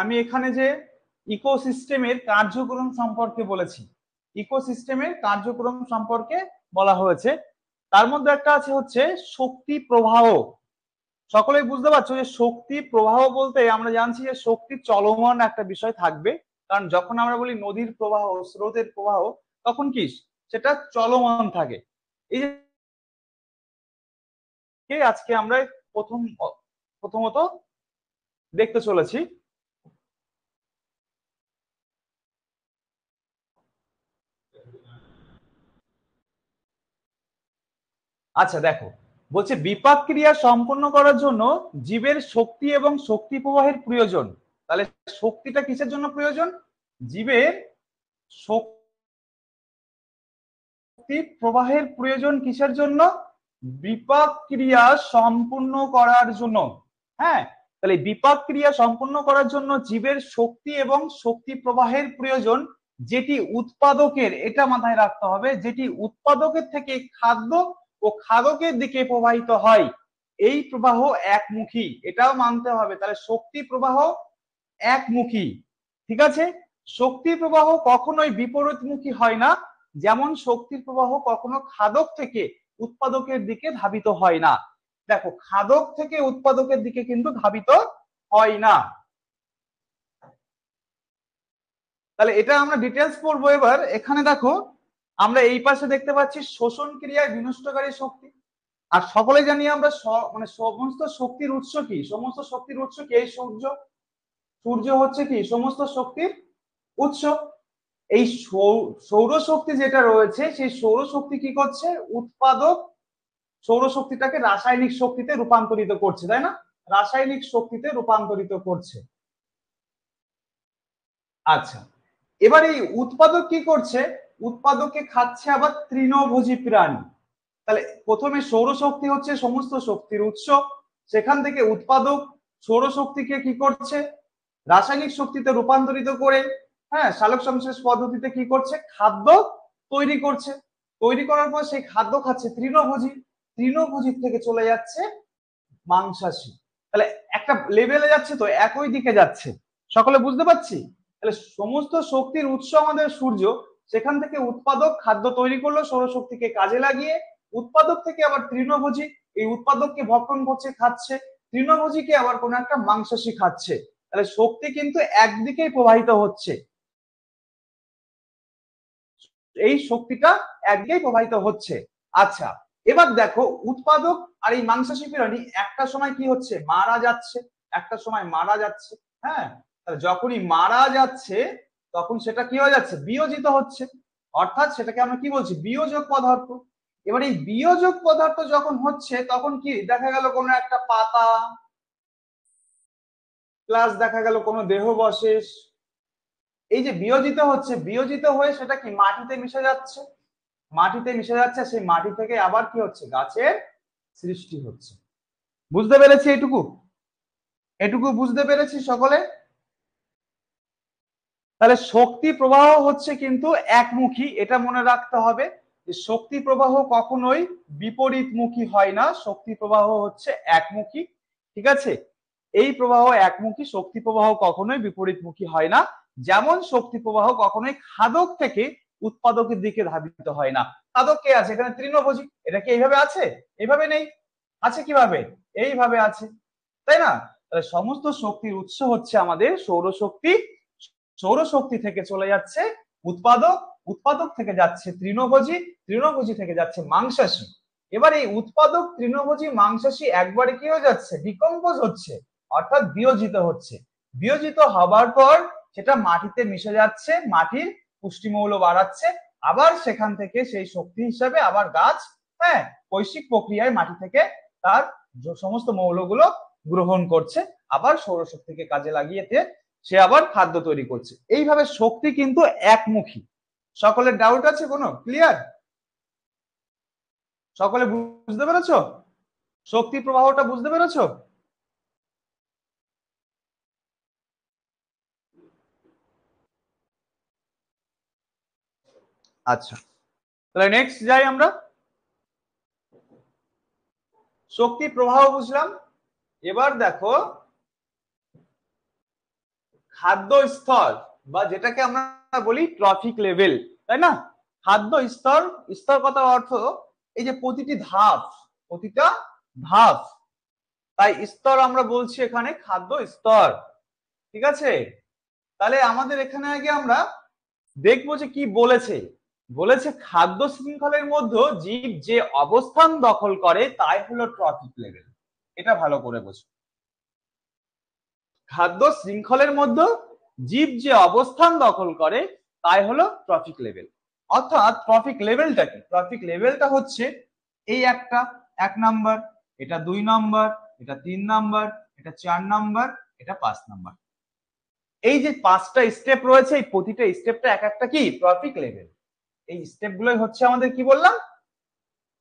আমি এখানে যে ইকোসিস্টেমের কার্যক্রম সম্পর্কে বলেছি, ইকোসিস্টেমের কার্যক্রম সম্পর্কে বলা হয়েছে। তার মধ্যে একটা আছে হচ্ছে শক্তি প্রবাহ। সকলেই বুঝতে পারছো যে শক্তি প্রবাহ বলতে আমরা জানছি যে শক্তি চলমান একটা বিষয় থাকবে। কারণ যখন আমরা বলি নদীর প্রবাহ, স্রোতের প্রবাহ, তখন কি সেটা চলমান থাকে। এই যে আজকে আমরা প্রথমত দেখতে চলেছি। আচ্ছা দেখো, বলছে বিপাক ক্রিয়া সম্পন্ন করার জন্য জীবের শক্তি এবং শক্তি প্রবাহের প্রয়োজন। তাহলে শক্তিটা কিসের জন্য প্রয়োজন? জীবের শক্তি প্রবাহের প্রয়োজন কিসের জন্য? বিপাক ক্রিয়া সম্পূর্ণ করার জন্য। হ্যাঁ, তাহলে বিপাক ক্রিয়া সম্পূর্ণ করার জন্য জীবের শক্তি এবং শক্তি প্রবাহের প্রয়োজন, যেটি উৎপাদকের, এটা মাথায় রাখতে হবে, যেটি উৎপাদকের থেকে খাদ্য ও খাদকের দিকে প্রবাহিত হয়। এই প্রবাহ একমুখী, এটাও মানতে হবে। তাহলে শক্তি প্রবাহ একমুখী, ঠিক আছে। শক্তি প্রবাহ কখনোই বিপরীতমুখী হয় না। যেমন শক্তির প্রবাহ কখনো খাদক থেকে উৎপাদকের দিকে ধাবিত হয় না। দেখো, খাদক থেকে উৎপাদকের দিকে কিন্তু ধাবিত হয় না। তাহলে এটা আমরা ডিটেলস পড়বো। এবার এখানে দেখো, আমরা এই পাশে দেখতে পাচ্ছি শোষণ ক্রিয়ায় বিনষ্টকারী শক্তি। আর সকলে জানি আমরা মানে সমস্ত শক্তির উৎস কি? সমস্ত শক্তির উৎস কি? এই সূর্য। সূর্য হচ্ছে কি সমস্ত শক্তির উৎস। এই সৌরশক্তি যেটা রয়েছে, সেই সৌরশক্তি কি করছে? উৎপাদক সৌরশক্তিটাকে রাসায়নিক শক্তিতে রূপান্তরিত করছে, তাই না? রাসায়নিক শক্তিতে রূপান্তরিত করছে। আচ্ছা, এবার এই উৎপাদক কি করছে? উৎপাদককে খাচ্ছে আবার তৃণভোজী প্রাণী। তাহলে প্রথমে সৌরশক্তি হচ্ছে সমস্ত শক্তির উৎস, সেখান থেকে উৎপাদক সৌরশক্তিকে কি করছে? রাসায়নিক শক্তিতে রূপান্তরিত করে, হ্যাঁ, সালোক সংশ্লেষ পদ্ধতিতে কি করছে? খাদ্য তৈরি করছে। তৈরি করার পর সেই খাদ্য খাচ্ছে তৃণভোজী, তৃণভোজীর থেকে চলে যাচ্ছে মাংসাশী। তাহলে একটা লেভেলে যাচ্ছে, তো একই দিকে যাচ্ছে। সকলে বুঝতে পারছি? তাহলে সমস্ত শক্তির উৎস আমাদের সূর্য, সেখান থেকে উৎপাদক খাদ্য তৈরি করলো সৌরশক্তিকে কাজে লাগিয়ে, উৎপাদক থেকে আবার তৃণভোজী এই উৎপাদককে ভক্ষণ করছে, খাচ্ছে, তৃণভোজীকে আবার কোন একটা মাংসাশী খাচ্ছে। তাহলে শক্তি কিন্তু একদিকেই প্রবাহিত হচ্ছে, এই শক্তিটা একদিকেই প্রবাহিত হচ্ছে। আচ্ছা, এবার দেখো উৎপাদক আর এই মাংসাশী প্রাণী একটা সময় কি হচ্ছে? মারা যাচ্ছে, একটা সময় মারা যাচ্ছে। হ্যাঁ, যখনই মারা যাচ্ছে তখন সেটা কি হয়ে যাচ্ছে? বিয়োজিত হচ্ছে। অর্থাৎ সেটাকে আমরা কি বলছি? বিয়োজক পদার্থ। এবার এই বিয়োজক পদার্থ যখন হচ্ছে, তখন কি দেখা গেল? কোনো একটা পাতা, প্লাস দেখা গেল কোনো দেহবশেষ, এই যে বিয়োজিত হচ্ছে, বিয়োজিত হয়ে সেটা কি মাটিতে মিশে যাচ্ছে। মাটিতে মিশে যাচ্ছে, সেই মাটি থেকে আবার কি হচ্ছে? গাছের সৃষ্টি হচ্ছে। বুঝতে পেরেছি? এটুকু এটুকু বুঝতে পেরেছি সকলে? তাহলে শক্তি প্রবাহ হচ্ছে কিন্তু একমুখী, এটা মনে রাখতে হবে যে শক্তি প্রবাহ কখনোই বিপরীতমুখী হয় না, শক্তি প্রবাহ হচ্ছে একমুখী, ঠিক আছে। এই প্রবাহ একমুখী, শক্তি প্রবাহ কখনোই বিপরীতমুখী হয় না। যেমন শক্তি প্রবাহ কখনোই খাদক থেকে উৎপাদকের দিকে ধাবিত হয় না। খাদক কে আছে এখানে? তৃণভোজী। এটা কি এইভাবে আছে? এইভাবে নেই। আছে কিভাবে? এইভাবে আছে, তাই না? তাহলে সমস্ত শক্তির উৎস হচ্ছে আমাদের সৌরশক্তি। সৌরশক্তি থেকে চলে যাচ্ছে উৎপাদক, উৎপাদক থেকে যাচ্ছে তৃণভোজী, তৃণভোজী থেকে যাচ্ছে মাংসাশী। এবার এই উৎপাদক তৃণভোজী মাংসাশী একবারে কি হয়ে যাচ্ছে? ডিকম্পোজ হচ্ছে, অর্থাৎ বিয়োজিত হচ্ছে। বিয়োজিত হবার পর সেটা মাটিতে মিশে যাচ্ছে, মাটির পুষ্টিমৌল বাড়াচ্ছে, আবার সেখান থেকে সেই শক্তি হিসাবে আবার গাছ, হ্যাঁ, কৈশিক প্রক্রিয়ায় মাটি থেকে তার সমস্ত মৌলগুলো গ্রহণ করছে, আবার সৌরশক্তিকে কাজে লাগিয়ে সে আবার খাদ্য তৈরি করছে। এইভাবে শক্তি কিন্তু একমুখী। সকলের ডাউট আছে কোনো? ক্লিয়ার? সকলে বুঝতে পেরেছো? শক্তি প্রবাহটা বুঝতে পেরেছো? আচ্ছা, তাহলে নেক্সট যাই আমরা। শক্তি প্রবাহ বুঝলাম। এবার দেখো খাদ্য স্তর বা যেটাকে আমরা বলি ট্রফিক লেভেল, তাই না? খাদ্য স্তর, স্তর কথার অর্থ এই যে প্রতিটি ধাপ, প্রতিটা ধাপ, তাই স্তর আমরা বলছি এখানে খাদ্য স্তর। ঠিক আছে, তাহলে আমাদের এখানে আগে আমরা দেখবো যে কি বলেছে। বলেছে খাদ্য শৃঙ্খলের মধ্যে জীব যে অবস্থান দখল করে তাই হলো ট্রফিক লেভেল। এটা ভালো করে বোঝো। খাদ্য শৃঙ্খলের মধ্যে জীব যে অবস্থান দখল করে তাই হলো ট্রফিক লেভেল। অর্থাৎ ট্রফিক লেভেলটা কি? ট্রফিক লেভেলটা হচ্ছে এই একটা 1 নাম্বার, এটা 2 নাম্বার, এটা 3 নাম্বার, এটা 4 নাম্বার, এটা 5 নাম্বার। এই যে 5টা স্টেপ রয়েছে, এই প্রতিটা স্টেপটা এক একটা কি ট্রফিক লেভেল। এই স্টেপ গুলোই হচ্ছে আমাদের কি বললাম,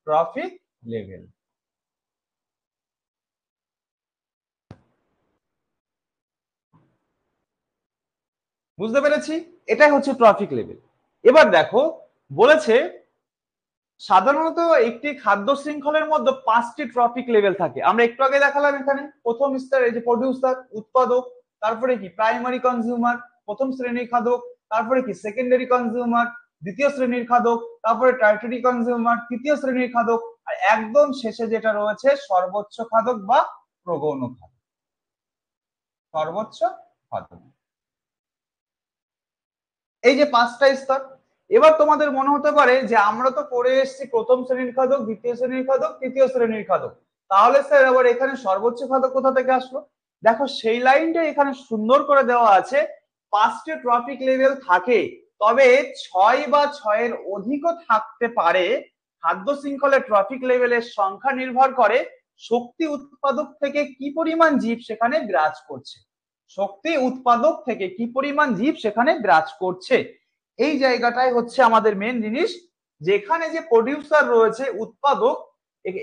ট্রফিক লেভেল। বুঝতে পেরেছি? এটাই হচ্ছে ট্রফিক লেভেল। এবার দেখো বলেছে সাধারণত একটি খাদ্য শৃঙ্খলের মধ্যে 5টি ট্রফিক লেভেল থাকে। আমরা একটু আগে দেখালাম এখানে প্রথম স্তর এই যে প্রডিউসার উৎপাদক, তারপরে কি প্রাইমারি কনজিউমার প্রথম শ্রেণীর খাদক, তারপরে কি সেকেন্ডারি কনজিউমার দ্বিতীয় শ্রেণীর খাদক, তারপরে টার্টারি কনজিউমার তৃতীয় শ্রেণীর খাদক, আর একদম শেষে যেটা রয়েছে সর্বোচ্চ খাদক বা প্রগৌণ খাদক। সর্বোচ্চ খাদক, এই যে 5টা স্তর। এবার তোমাদের মনে হতে পারে যে আমরা তো পড়ে এসেছি প্রথম শ্রেণীর খাদক, দ্বিতীয় শ্রেণীর খাদক, তৃতীয় শ্রেণীর খাদক, তাহলে স্যার আবার এখানে সর্বোচ্চ খাদক কোথা থেকে আসলো? দেখো সেই লাইনটা এখানে সুন্দর করে দেওয়া আছে। 5টি ট্রফিক লেভেল থাকে, তবে 6 বা 6-এর অধিকও থাকতে পারে। খাদ্য শৃঙ্খলের ট্রফিক লেভেলের সংখ্যা নির্ভর করে শক্তি উৎপাদক থেকে কি পরিমাণ জীব সেখানে বিরাজ করছে। শক্তি উৎপাদক থেকে কি পরিমাণ জীব সেখানে বিরাজ করছে, এই জায়গাটাই হচ্ছে আমাদের মেন জিনিস। যেখানে যে প্রডিউসার রয়েছে উৎপাদক,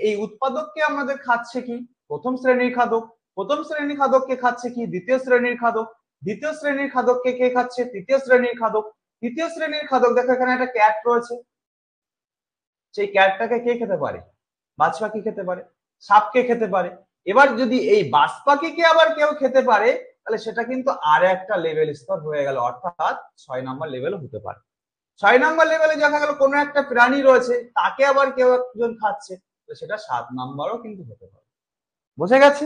এই উৎপাদককে আমাদের খাচ্ছে কি প্রথম শ্রেণীর খাদক, প্রথম শ্রেণীর খাদককে খাচ্ছে কি দ্বিতীয় শ্রেণীর খাদক, দ্বিতীয় শ্রেণীর খাদককে কে খাচ্ছে তৃতীয় শ্রেণীর খাদক, তৃতীয় শ্রেণীর খাদক দেখো এখানে একটা ক্যাট রয়েছে, সেই ক্যাটটাকে কে খেতে পারে? বাজ পাখি খেতে পারে, সাপকে খেতে পারে। এবার যদি এই বাজ পাখিকে আবার কেউ খেতে পারে তাহলে সেটা কিন্তু আর একটা লেভেল স্তর হয়ে গেল, অর্থাৎ 6 নাম্বার লেভেল হতে পারে। 6 নাম্বার লেভেলে দেখা গেল কোনো একটা প্রাণী রয়েছে তাকে আবার কেউ একজন খাচ্ছে, তো সেটা 7 নাম্বারও কিন্তু হতে পারে। বোঝা গেছে?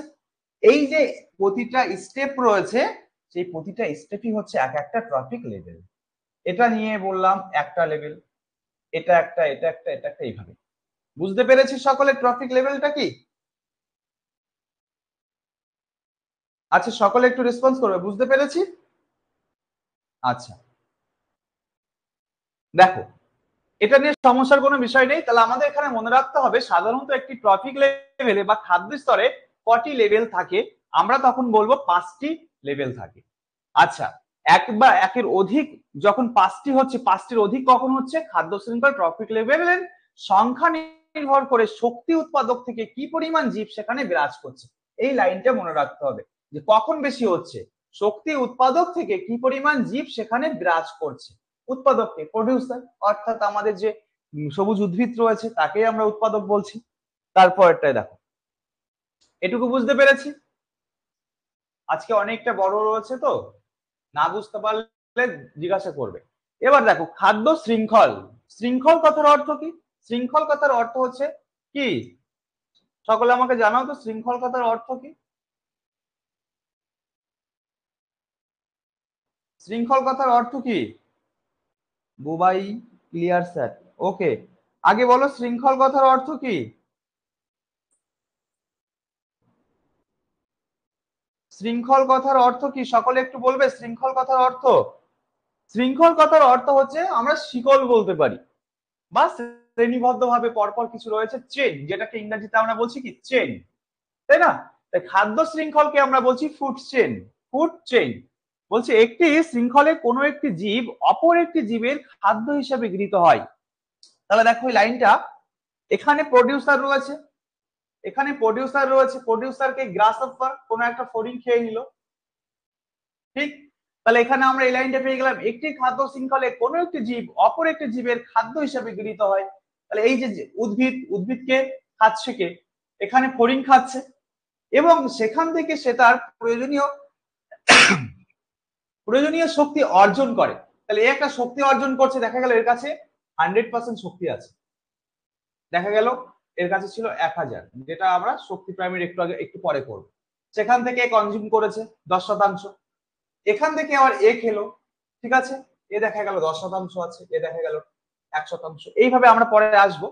এই যে প্রতিটা স্টেপ রয়েছে, সেই প্রতিটা স্টেপই হচ্ছে এক একটা ট্রফিক লেভেল। এটা নিয়ে বললাম একটা লেভেল, এটা একটা, এটা একটা, এটা একটা, এইভাবে। বুঝতে পেরেছি সকলে ট্রফিক লেভেলটা কি? আচ্ছা সকলে একটু রেসপন্স করবে, বুঝতে পেরেছি? আচ্ছা দেখো এটা নিয়ে সমস্যার কোনো বিষয় নেই। তাহলে আমাদের এখানে মনে রাখতে হবে সাধারণত একটি ট্রফিক লেভেলে বা খাদ্য স্তরে কটি লেভেল থাকে? আমরা তখন বলবো 5টি লেভেল থাকে। আচ্ছা এক বা একের অধিক যখন 5টি হচ্ছে, 5টির অধিক কখন হচ্ছে? খাদ্য শৃঙ্খল ট্রফিক লেভেলের সংখ্যা নির্ভর করে শক্তি উৎপাদক থেকে কি পরিমাণ জীব সেখানে বিরাজ করছে। এই লাইনটা মনে রাখতে হবে যে কখন বেশি হচ্ছে, শক্তি উৎপাদক থেকে কি পরিমাণ জীব সেখানে বিরাজ করছে। উৎপাদককে প্রডিউসার, অর্থাৎ আমাদের যে সবুজ উদ্ভিদ রয়েছে তাকেই আমরা উৎপাদক বলছি। তারপরটাই দেখো, এটুকু বুঝতে পেরেছি। আজকে অনেকটা বড় রয়েছে তো, না বুঝতে পারলে জিজ্ঞাসা করবে। এবার দেখো খাদ্য শৃঙ্খল, শৃঙ্খল কথার অর্থ কি? শৃঙ্খল কথার অর্থ হচ্ছে কি? সকলে আমাকে জানাও তো শৃঙ্খল কথার অর্থ কি? শৃঙ্খল কথার অর্থ কি? বুবাই ক্লিয়ার স্যার, ওকে। আগে বলো শৃঙ্খল কথার অর্থ কি? শৃঙ্খল কথার অর্থ কি সকলে একটু বলবে? শৃঙ্খল কথার অর্থ, শৃঙ্খল কথার অর্থ হচ্ছে আমরা শিকল বলতে পারি বা শ্রেণীবদ্ধ ভাবে পরপর কিছু রয়েছে, চেন, যেটাকে ইংরেজিতে আমরা বলছি কি চেন, তাই না? তাই খাদ্য শৃঙ্খলকে আমরা বলছি ফুড চেন। ফুড চেন বলছে একটি শৃঙ্খলে কোনো একটি জীব অপর একটি জীবের খাদ্য হিসেবে গৃহীত হয়। তাহলে দেখো এই লাইনটা, এখানে প্রডিউসার রয়েছে, এখানে প্রডিউসার রয়েছে, প্রডিউসারকে গ্রাসহপার কোনো একটা ফড়িং খেয়ে নিল, ঠিক? তাহলে এখানে আমরা এই লাইনটা পেয়ে গেলাম, একটি খাদ্য শৃঙ্খলে কোনো একটি জীব অপর একটি জীবের খাদ্য হিসেবে গৃহীত হয়। তাহলে এই যে উদ্ভিদ, উদ্ভিদকে খাচ্ছে কে? এখানে ফড়িং খাচ্ছে, এবং সেখান থেকে সে তার প্রয়োজনীয় প্রয়োজনীয় শক্তি অর্জন করে। তাহলে এ একটা শক্তি অর্জন করছে, দেখা গেল এর কাছে 100% শক্তি আছে, দেখা গেল এর কাছে ছিল 1000, যেটা আমরা শক্তি প্রাইমের একটু আগে একটু পরে করব। সেখান থেকে কনজিউম করেছে 10%, এখান থেকে আবার এ খেলো, ঠিক আছে, এ দেখা গেল 10% আছে, এ দেখা গেল 1%, এইভাবে আমরা পরে আসবো।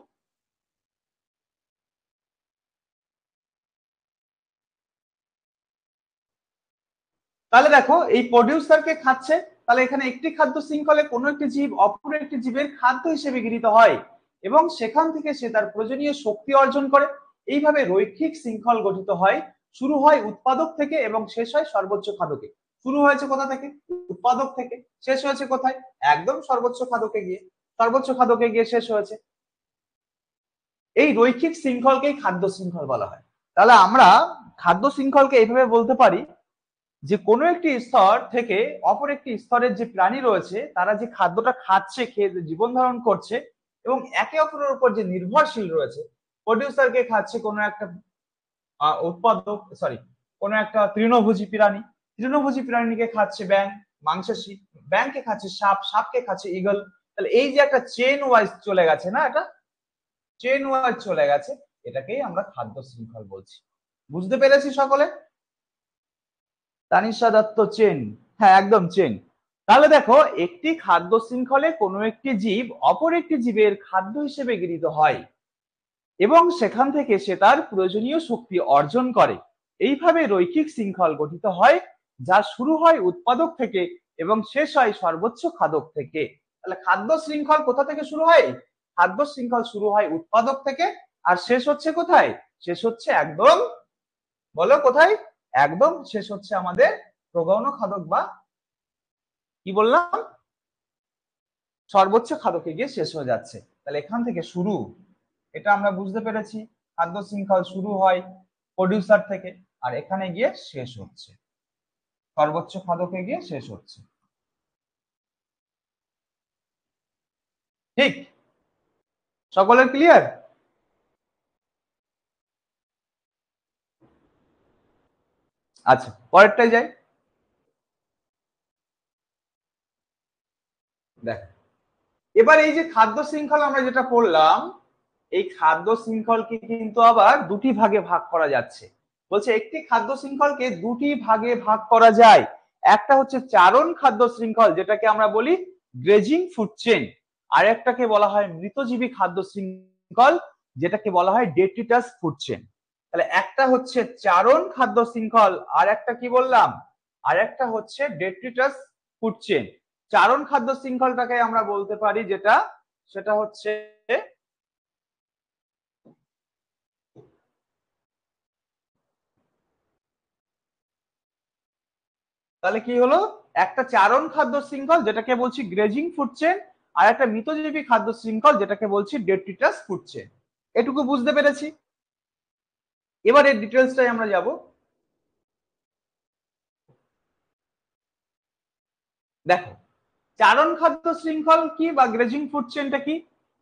তাহলে দেখো এই প্রডিউসারকে খাচ্ছে, তাহলে এখানে একটি খাদ্য শৃঙ্খলে কোনো একটি জীব অপর একটি জীবের খাদ্য হিসেবে গৃহীত হয় এবং সেখান থেকে সে তার প্রয়োজনীয় শক্তি অর্জন করে। এইভাবে রৈখিক শৃঙ্খল গঠিত হয়, শুরু হয় উৎপাদক থেকে এবং শেষ হয় সর্বোচ্চ খাদকে। শুরু হয়েছে কোথা থেকে? উৎপাদক থেকে। শেষ হয়েছে কোথায়? একদম সর্বোচ্চ খাদকে গিয়ে। সর্বোচ্চ খাদকে গিয়ে শেষ হয়েছে। এই রৈখিক শৃঙ্খলকেই খাদ্য শৃঙ্খল বলা হয়। তাহলে আমরা খাদ্য শৃঙ্খলকে এইভাবে বলতে পারি যে কোনো একটি স্তর থেকে অপর একটি স্তরের যে প্রাণী রয়েছে তারা যে খাদ্যটা খাচ্ছে, খেয়ে জীবন ধারণ করছে এবং একে অপরের উপর যে নির্ভরশীল রয়েছে, প্রডিউসারকে খাচ্ছে কোনো একটা উৎপাদক, সরি, কোনো একটা তৃণভোজী প্রাণী, তৃণভোজী প্রাণীকে খাচ্ছে ব্যাঙ, মাংসাশী, ব্যাঙকে খাচ্ছে সাপ, সাপকে খাচ্ছে ঈগল। তাহলে এই যে একটা চেন ওয়াইজ চলে গেছে না, এটা চেন ওয়াইজ চলে গেছে, এটাকেই আমরা খাদ্য শৃঙ্খল বলছি। বুঝতে পেরেছি সকলে? তানিশা দত্ত, চেন, হ্যাঁ একদম চেন। তাহলে দেখো একটি খাদ্য শৃঙ্খলে কোনো একটি জীব অপর একটি জীবের খাদ্য হিসেবে গৃহীত হয় এবং সেখান থেকে সে তার প্রয়োজনীয় শক্তি অর্জন করে। এইভাবে রৈখিক শৃঙ্খল গঠিত হয়, যা শুরু হয় উৎপাদক থেকে এবং শেষ হয় সর্বোচ্চ খাদক থেকে। তাহলে খাদ্য শৃঙ্খল কোথা থেকে শুরু হয়? খাদ্য শৃঙ্খল শুরু হয় উৎপাদক থেকে, আর শেষ হচ্ছে কোথায়? শেষ হচ্ছে একদম, বলো কোথায়? একদম শেষ হচ্ছে আমাদের প্রগৌণ খাদক, বা কি বললাম, সর্বোচ্চ খাদকে গিয়ে শেষ হয়ে যাচ্ছে। তাহলে এখান থেকে শুরু, এটা আমরা বুঝতে পেরেছি। খাদ্য শৃঙ্খল শুরু হয় প্রডিউসার থেকে আর এখানে গিয়ে শেষ হচ্ছে সর্বোচ্চ খাদকে গিয়ে শেষ হচ্ছে। ঠিক? সকলের ক্লিয়ার? আচ্ছা, পরেরটাই যাই। দেখ, এবার এই যে খাদ্য শৃঙ্খল আমরা যেটা পড়লাম, এই খাদ্য শৃঙ্খলকে কিন্তু আবার দুটি ভাগে ভাগ করা যাচ্ছে। বলছে একটি খাদ্য শৃঙ্খলকে দুটি ভাগে ভাগ করা যায়। একটা হচ্ছে চারণ খাদ্য শৃঙ্খল, যেটাকে আমরা বলি গ্রেজিং ফুড চেইন, আর একটাকে বলা হয় মৃতজীবী খাদ্য শৃঙ্খল, যেটাকে বলা হয় ডেট্রিটাস ফুড চেইন। তাহলে একটা হচ্ছে চারণ খাদ্য শৃঙ্খল, আর একটা কি বললাম, আর একটা হচ্ছে ডেট্রিটাস ফুড চেইন। চারণ খাদ্য শৃঙ্খলটাকে আমরা বলতে পারি যেটা, সেটা হচ্ছে, তাহলে কি হলো, একটা চারণ খাদ্য শৃঙ্খল যেটাকে বলছি গ্রেজিং ফুড চেইন, আর একটা মৃতজীবী খাদ্য শৃঙ্খল যেটাকে বলছি ডেট্রিটাস ফুড চেইন। এটুকু বুঝতে পেরেছি। এবার এর ডিটেলসটাই আমরা যাব। দেখো, চারণ খাদ্য শৃঙ্খল কি বা গ্রেজিং ফুড চেইনটা কি?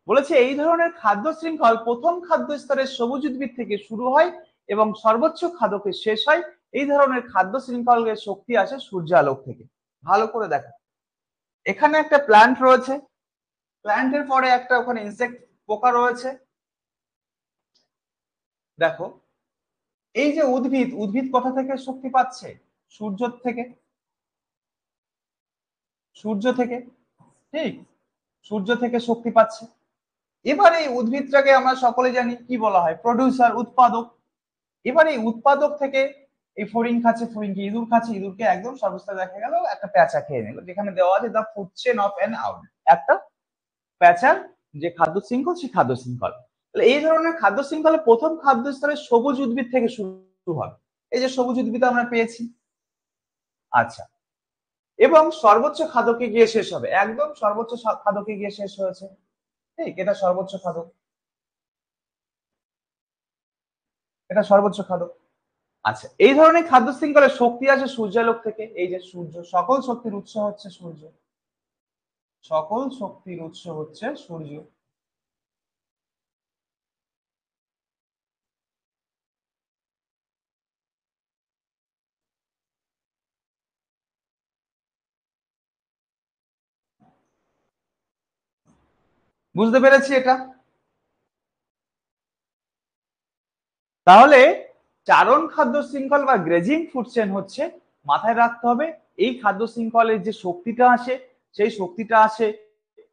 বলেছে এই ধরনের খাদ্য শৃঙ্খল প্রথম খাদ্য স্তরের সবুজ উদ্ভিদ থেকে শুরু হয় এবং সর্বোচ্চ খাদকে শেষ হয়। এই ধরনের খাদ্য শৃঙ্খলের শক্তি আসে সূর্য আলোক থেকে। ভালো করে দেখো, এখানে একটা প্ল্যান্ট রয়েছে, প্ল্যান্টের পরে একটা ওখানে ইনসেক্ট পোকা রয়েছে। দেখো, এই যে উদ্ভিদ, উদ্ভিদ কোথা থেকে শক্তি পাচ্ছে? সূর্য থেকে, সূর্য থেকে, ঠিক, সূর্য থেকে শক্তি পাচ্ছে। এবার এই উদ্ভিদটাকে আমরা সকলে জানি কি বলা হয়? প্রডিউসার, উৎপাদক। এবার এই উৎপাদক থেকে এই ফড়িং খাচ্ছে, ফড়িংকে ইঁদুর খাচ্ছে, ইঁদুরকে একদম সর্বস্থায় দেখা গেল একটা প্যাঁচা খেয়ে নিল, যেখানে দেওয়া আছে the food chain of an owl, একটা প্যাঁচার যে খাদ্য শৃঙ্খল, সেই খাদ্য শৃঙ্খল। তাহলে এই ধরনের খাদ্য শৃঙ্খলে প্রথম খাদ্য স্তরে সবুজ উদ্ভিদ থেকে শুরু হয়। এই যে সবুজ উদ্ভিদ আমরা পেয়েছি, আচ্ছা, এবং সর্বোচ্চ খাদকে গিয়ে শেষ হবে, একদম সর্বোচ্চ খাদকে গিয়ে শেষ হয়েছে। ঠিক, এটা সর্বোচ্চ খাদক, এটা সর্বোচ্চ খাদক। আচ্ছা, এই ধরনের খাদ্য শৃঙ্খলের শক্তি আসে সূর্যালোক থেকে। এই যে সূর্য, সকল শক্তির উৎস হচ্ছে সূর্য, সকল শক্তির উৎস হচ্ছে সূর্য। বুঝতে পেরেছি এটা? তাহলে চারণ খাদ্য শৃঙ্খল বা গ্রেজিং ফুড চেইন হচ্ছে, মাথায় রাখতে হবে এই খাদ্য শৃঙ্খলের যে শক্তিটা আসে, সেই শক্তিটা আসে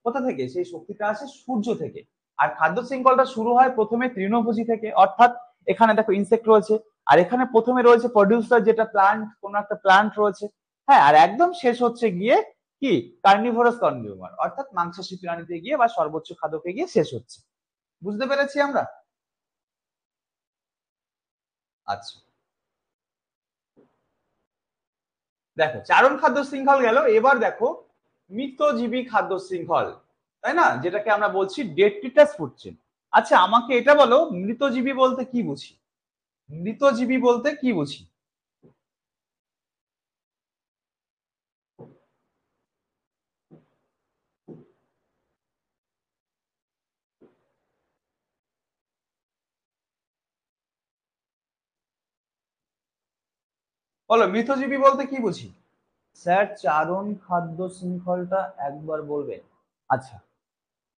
কোথা থেকে? সেই শক্তিটা আসে সূর্য থেকে। আর খাদ্য শৃঙ্খলটা শুরু হয় প্রথমে তৃণভোজী থেকে, অর্থাৎ এখানে দেখো ইনসেক্ট রয়েছে, আর এখানে প্রথমে রয়েছে প্রডিউসার, যেটা প্লান্ট, কোন একটা প্লান্ট রয়েছে, হ্যাঁ, আর একদম শেষ হচ্ছে গিয়ে কি কার্নিভোরাস কনজিউমার, অর্থাৎ মাংসাশী প্রাণীতে গিয়ে বা সর্বোচ্চ খাদ্যকে গিয়ে শেষ হচ্ছে। বুঝতে পেরেছি আমরা? আচ্ছা, দেখো চারণ খাদ্য শৃঙ্খল গেল, এবার দেখো মৃতজীবী খাদ্য শৃঙ্খল, তাই না, যেটাকে আমরা বলছি ডেট্রিটাস ফুড চেইন। আচ্ছা, আমাকে এটা বলো, মৃতজীবী বলতে কি বুঝি? মৃতজীবী বলতে কি বুঝি? বলো, মৃতজীবী বলতে কি বুঝি? স্যার, চারণ খাদ্য শৃঙ্খলটা একবার বলবেন? আচ্ছা,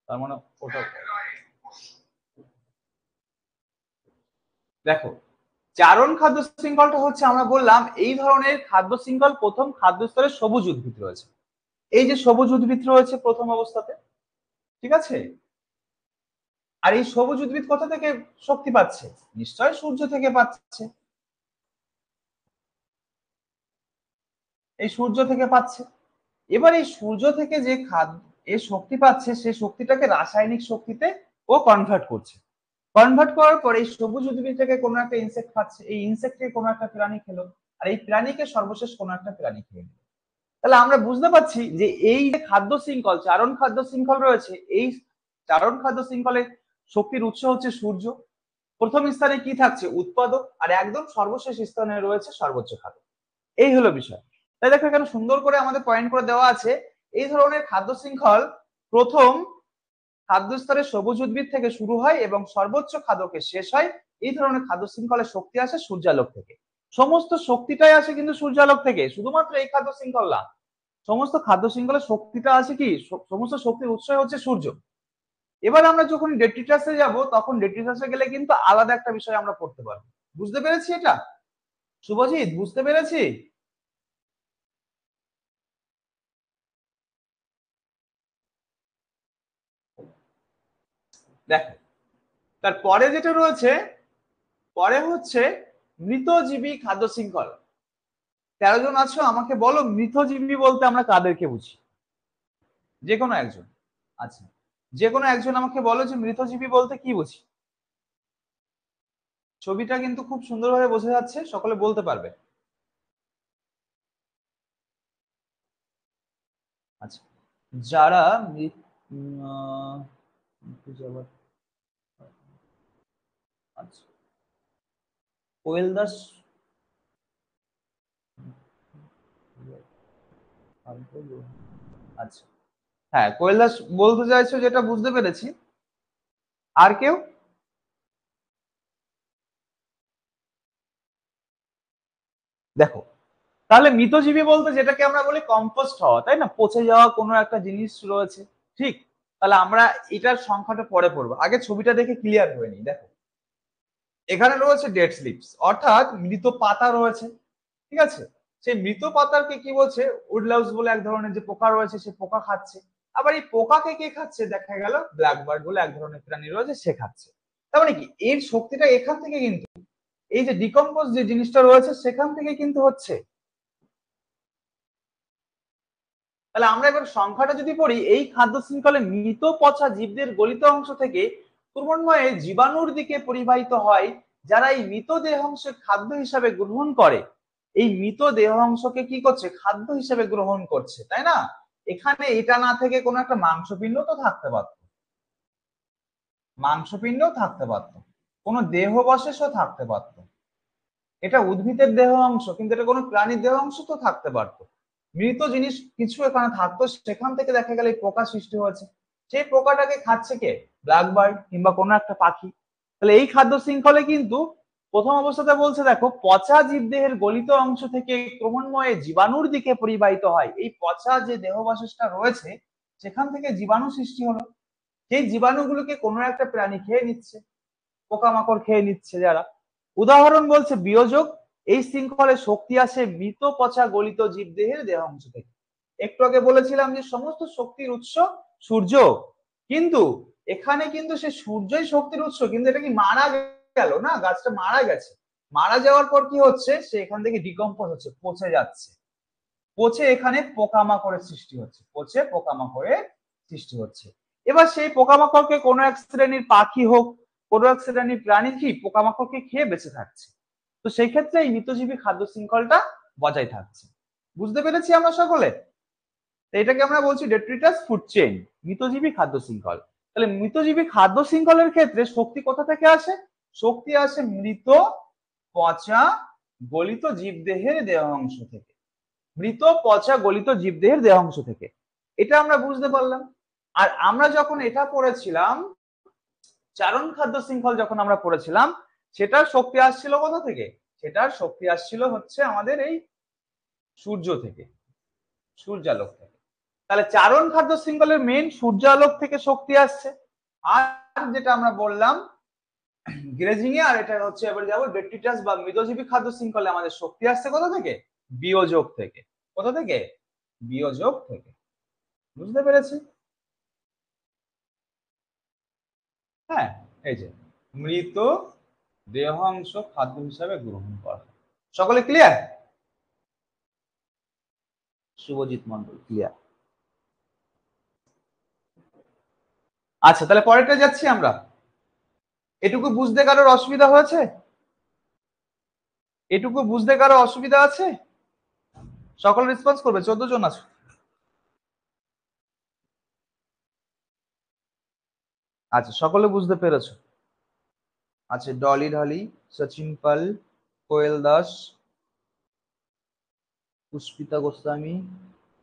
তার মানে ওটা দেখো, চারণ খাদ্য শৃঙ্খলটা হচ্ছে, আমরা বললাম এই ধরনের খাদ্য শৃঙ্খল প্রথম খাদ্য স্তরে সবুজ উদ্ভিদ রয়েছে, এই যে সবুজ উদ্ভিদ রয়েছে প্রথম অবস্থাতে, ঠিক আছে, আর এই সবুজ উদ্ভিদ কোথা থেকে শক্তি পাচ্ছে? নিশ্চয় সূর্য থেকে পাচ্ছে, এই সূর্য থেকে পাচ্ছে। এবার এই সূর্য থেকে যে খাদ্য এ শক্তি পাচ্ছে, সেই শক্তিটাকে রাসায়নিক শক্তিতে ও কনভার্ট করছে। কনভার্ট করার পর এই সবুজ উদ্ভিদ থেকে কোনো একটা ইনসেক্ট খাচ্ছে, এই ইনসেক্টকে কোনো একটা প্রাণী খেলো, আর এই প্রাণীকে সর্বশেষ কোনো একটা প্রাণী খেয়ে নিল। তাহলে আমরা বুঝতে পারছি যে এই যে খাদ্য শৃঙ্খল, চারণ খাদ্য শৃঙ্খল রয়েছে, এই চারণ খাদ্য শৃঙ্খলে শক্তির উৎস হচ্ছে সূর্য, প্রথম স্থানে কি থাকছে? উৎপাদক, আর একদম সর্বশেষ স্থানে রয়েছে সর্বোচ্চ খাদ্য। এই হলো বিষয়। তাই দেখো এখানে সুন্দর করে আমাদের পয়েন্ট করে দেওয়া আছে, এই ধরনের খাদ্য শৃঙ্খল প্রথম খাদ্য স্তরে সবুজ উদ্ভিদ থেকে শুরু হয় এবং সর্বোচ্চ খাদ্যকে শেষ হয়। এই ধরনের খাদ্য শৃঙ্খলের শক্তি আসে সূর্যালোক থেকে। সমস্ত শক্তিটাই আসে কিন্তু সূর্যালোক থেকে, শুধুমাত্র এই খাদ্য শৃঙ্খল না, সমস্ত খাদ্য শৃঙ্খলের শক্তিটা আসে কি, সমস্ত শক্তির উৎস হচ্ছে সূর্য। এবার আমরা যখন ডেট্রিটাসে যাব, তখন ডেট্রিটাসে গেলে কিন্তু আলাদা একটা বিষয় আমরা পড়তে পারবো। বুঝতে পেরেছি এটা? শুভজিৎ, বুঝতে পেরেছি? দেখো, তারপরে যেটা রয়েছে, পরে হচ্ছে মৃতজীবী খাদ্য শৃঙ্খল। 13 জন আছো, আমাকে বলো মৃতজীবী বলতে আমরা কাদেরকে বুঝি? যে কোনো একজন। আচ্ছা, যে কোনো একজন আমাকে বলো যে মৃতজীবী বলতে কি বুঝি? ছবিটা কিন্তু খুব সুন্দরভাবে বোঝা যাচ্ছে, সকলে বলতে পারবে। আচ্ছা, যারা আচ্ছা, কোয়েল দাস, আচ্ছা, হ্যাঁ, কোয়েল দাস বলতে চাইছো, যেটা বুঝতে পেরেছি। আর কেউ? দেখো, তাহলে মৃতজীবী বলতে যেটাকে আমরা বলি কম্পোস্ট হওয়া, তাই না, পচে যাওয়া কোনো একটা জিনিস রয়েছে, ঠিক। তাহলে আমরা এটার সংখ্যাটা পরে পড়বো, আগে ছবিটা দেখে ক্লিয়ার হয়ে নি। দেখো, এখানে রয়েছে ডেড স্লিপস, অর্থাৎ মৃত পাতা রয়েছে, ঠিক আছে, সেই মৃত পাতাকে কি বলছে? উডলাউস বলে এক ধরনের যে পোকা রয়েছে, সে পোকা খাচ্ছে। আবার এই পোকাকে কে খাচ্ছে? দেখা গেল ব্ল্যাকবার্ড বলে এক ধরনের প্রাণী রয়েছে, সে খাচ্ছে। তার মানে কি, এর শক্তিটা এখান থেকে কিন্তু, এই যে ডিকম্পোজ যে জিনিসটা রয়েছে সেখান থেকে কিন্তু হচ্ছে। তাহলে আমরা এবার সংখ্যাটা যদি পড়ি, এই খাদ্য শৃঙ্খলে মৃত পচা জীবদের গলিত অংশ থেকে ক্রমান্বয়ে জীবাণুর দিকে পরিবাহিত হয়, যারা এই মৃত দেহাংশ খাদ্য হিসাবে গ্রহণ করে। এই মৃত দেহাংশকে কি করছে? খাদ্য হিসেবে গ্রহণ করছে, তাই না? এখানে এটা না থেকে কোনো একটা মাংসপিণ্ড তো থাকতে পারত, মাংসপিণ্ড থাকতে পারত, কোনো দেহবশেষও থাকতে পারত। এটা উদ্ভিদের দেহ অংশ, কিন্তু এটা কোনো প্রাণীর দেহ অংশ তো থাকতে পারতো। মৃত জিনিস কিছু এখানে থাকতো, সেখান থেকে দেখা গেল এই পোকা সৃষ্টি হয়েছে, সেই পোকাটাকে খাচ্ছে কে? ব্ল্যাকবার্ড কিংবা কোনো একটা পাখি। তাহলে এই খাদ্য শৃঙ্খলে কিন্তু প্রথম অবস্থাতে বলছে, দেখো, পচা জীবদেহের গলিত অংশ থেকে ক্রমান্বয়ে জীবাণুর দিকে পরিবাহিত হয়। এই পচা যে দেহবশেষটা রয়েছে, সেখান থেকে জীবাণু সৃষ্টি হলো। সেই জীবাণুগুলোকে কোনো একটা প্রাণী খেয়ে নিচ্ছে, পোকামাকড় খেয়ে নিচ্ছে যারা। উদাহরণ বলছে বিয়োজক, এই শৃঙ্খলে শক্তি আসে মৃত পচা গলিত জীবদেহের দেহাংশ থেকে। একটু আগে বলেছিলাম যে সমস্ত শক্তির উৎস সূর্য, কিন্তু এখানে কিন্তু সে সূর্যই শক্তির উৎস, কিন্তু এটা কি মারা গেল না, গাছটা মারা গেছে, মারা যাওয়ার পর কি হচ্ছে, সে এখান থেকে ডিকম্পোজ হচ্ছে, পচে যাচ্ছে, পচে এখানে পোকামাকড়ের সৃষ্টি হচ্ছে, পচে পোকামাকড়ের সৃষ্টি হচ্ছে। এবার সেই পোকামাকড়কে কোনো এক শ্রেণীর পাখি হোক, কোনো এক শ্রেণীর প্রাণী কি পোকামাকড়কে খেয়ে বেঁচে থাকছে। তো সেই ক্ষেত্রে এই মৃতজীবী খাদ্য শৃঙ্খলটা বজায় থাকছে। বুঝতে পেরেছি আমরা সকলে? এটাকে আমরা বলছি ডেট্রিটাস ফুড চেইন, মৃতজীবী খাদ্য শৃঙ্খল। তাহলে মৃতজীবী খাদ্য শৃঙ্খলের ক্ষেত্রে শক্তি কোথা থেকে আসে? শক্তি আসে মৃত পচা গলিত জীবদেহের দেহাংশ থেকে, মৃত পচা গলিত জীবদেহের দেহাংশ থেকে। এটা আমরা বুঝতে পারলাম। আর আমরা যখন এটা পড়েছিলাম, চারণ খাদ্য শৃঙ্খল যখন আমরা পড়েছিলাম, সেটার শক্তি আসছিল কোথা থেকে? সেটার শক্তি আসছিল হচ্ছে আমাদের এই সূর্য থেকে, সূর্যালোক থেকে। তাহলে চারণ খাদ্য শৃঙ্খলের মেন সূর্যালোক থেকে শক্তি আসছে। আর যেটা আমরা বললাম গ্রেজিং এ, আর এটা হচ্ছে এবার যাবো ডেট্রিটাস বা মৃতজীবী খাদ্য শৃঙ্খলে আমাদের শক্তি আসছে কোথা থেকে? বিয়োজক থেকে। কোথা থেকে? বিয়োজক থেকে। বুঝতে পেরেছি? হ্যাঁ, এই যে মৃত দেহাংশ খাদ্য হিসাবে গ্রহণ করা। সকলে ক্লিয়ার? শুভজিৎ মন্ডল ক্লিয়ার। আচ্ছা, তাহলে পরেরটা যাচ্ছি আমরা। এটুকু বুঝতে কারোর অসুবিধা হয়েছে? এটুকু বুঝতে কারো অসুবিধা আছে? সকল রেসপন্স করবে, 14 জন আছে। আচ্ছা, সকলে বুঝতে পেরেছো? আচ্ছা, ডলি ঢালি, সচিন পাল, কোয়েল দাস, পুষ্পিতা গোস্বামী,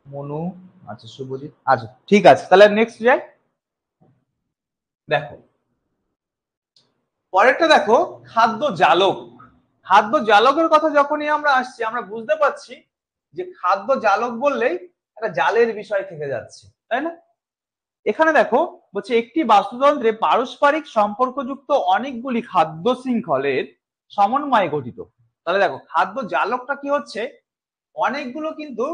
মনু, আচ্ছা শুভজিৎ। আচ্ছা ঠিক আছে, তাহলে নেক্সট যাই। দেখো পরেরটা, দেখো খাদ্য জালক। খাদ্য জালকের কথা যখনই আমরা আসছি, আমরা বুঝতে পারছি যে খাদ্য জালক বললেই একটা জালের বিষয় থেকে যাচ্ছে, তাই না? এখানে দেখো বলছে একটি বাস্তুতন্ত্রে পারস্পরিক সম্পর্কযুক্ত অনেকগুলি খাদ্য শৃঙ্খলের সমন্বয়ে গঠিত। তাহলে দেখো খাদ্য জালকটা কি হচ্ছে, অনেকগুলো কিন্তু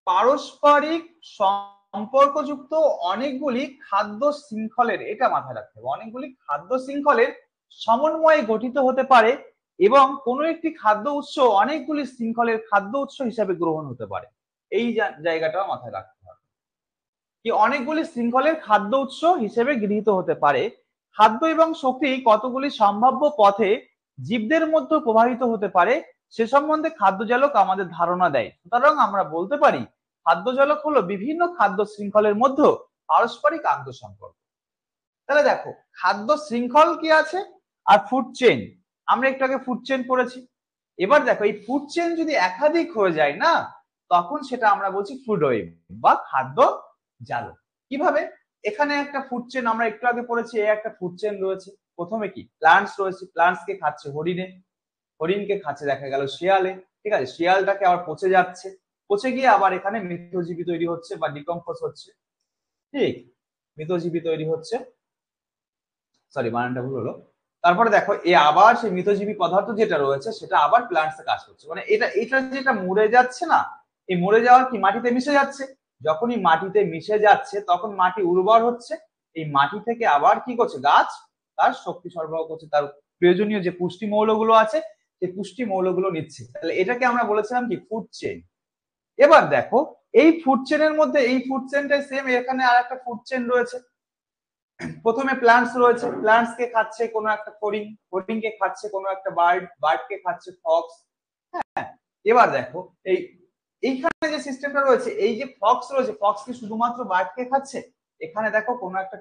পারস্পরিক সম্পর্কযুক্ত অনেকগুলি খাদ্য শৃঙ্খলের, এটা মাথায় রাখতে হবে, অনেকগুলি খাদ্য শৃঙ্খলের সমন্বয়ে গঠিত হতে পারে, এবং কোনো একটি খাদ্য উৎস অনেকগুলি শৃঙ্খলের খাদ্য উৎস হিসাবে গ্রহণ হতে পারে। এই জায়গাটা মাথায় রাখতে হবে কি অনেকগুলি শৃঙ্খলের খাদ্য উৎস হিসেবে গৃহীত হতে পারে। খাদ্য এবং শক্তি কতগুলি সম্ভাব্য পথে জীবদের মধ্যে প্রবাহিত হতে পারে সে সম্বন্ধে খাদ্যজালক আমাদের ধারণা দেয়। সুতরাং আমরা বলতে পারি খাদ্যজালক হলো বিভিন্ন খাদ্য শৃঙ্খলের মধ্যে পারস্পরিক আন্তঃসম্পর্ক। তাহলে দেখো খাদ্য শৃঙ্খল কি আছে আর ফুড চেইন, আমরা একটু আগে ফুড চেইন পড়েছি। এবার দেখো এই ফুড চেইন যদি একাধিক হয়ে যায় না, তখন সেটা আমরা বলছি ফুড ওয়েব বা খাদ্য জালক। কিভাবে? এখানে একটা ফুড চেইন আমরা একটু আগে পড়েছি, একটা ফুড চেইন রয়েছে। প্রথমে কি প্লান্টস রয়েছে, প্লান্টস কে খাচ্ছে হরিণে, হরিণকে খাচ্ছে দেখা গেল শিয়ালে, ঠিক আছে, শিয়ালটাকে আবার পচে যাচ্ছে, পচে গিয়ে আবার এখানে মৃতজীবী তৈরি হচ্ছে বা ডিকম্পোজ হচ্ছে, ঠিক, মৃতজীবী তৈরি হচ্ছে, সরি বানানটা ভুল হলো। তারপরে দেখো এ আবার সেই মৃতজীবী পদার্থ যেটা রয়েছে সেটা আবার প্লান্টসে কাজ করছে, মানে এটা এটা যেটা মরে যাচ্ছে না, এই মরে যাওয়ার কি মাটিতে মিশে যাচ্ছে, যখনই মাটিতে মিশে যাচ্ছে তখন মাটি উর্বর হচ্ছে, এই মাটি থেকে আবার কি করছে গাছ তার শক্তি সরবরাহ করছে, তার প্রয়োজনীয় যে পুষ্টি মৌলগুলো আছে সেই পুষ্টি মৌলগুলো নিচ্ছে। তাহলে এটাকে আমরা বলেছিলাম কি ফুড চেইন। এবার দেখো এই ফুড চেইনের মধ্যে, এই ফুড চেইনটাই সেম, এখানে আর একটা ফুড চেইন রয়েছে। প্রথমে প্লান্টস রয়েছে, প্লান্টস কে খাচ্ছে কোনো একটা হরিণ, হরিণ কে খাচ্ছে কোনো একটা বার্ড, বার্ড কে খাচ্ছে ফক্স। হ্যাঁ, এবার দেখো এই এইখানে যে সিস্টেমটা রয়েছে, এই যে ফক্স রয়েছে, ফক্স কি শুধুমাত্র বার্ড কে খাচ্ছে? এখানে দেখো কোনো একটা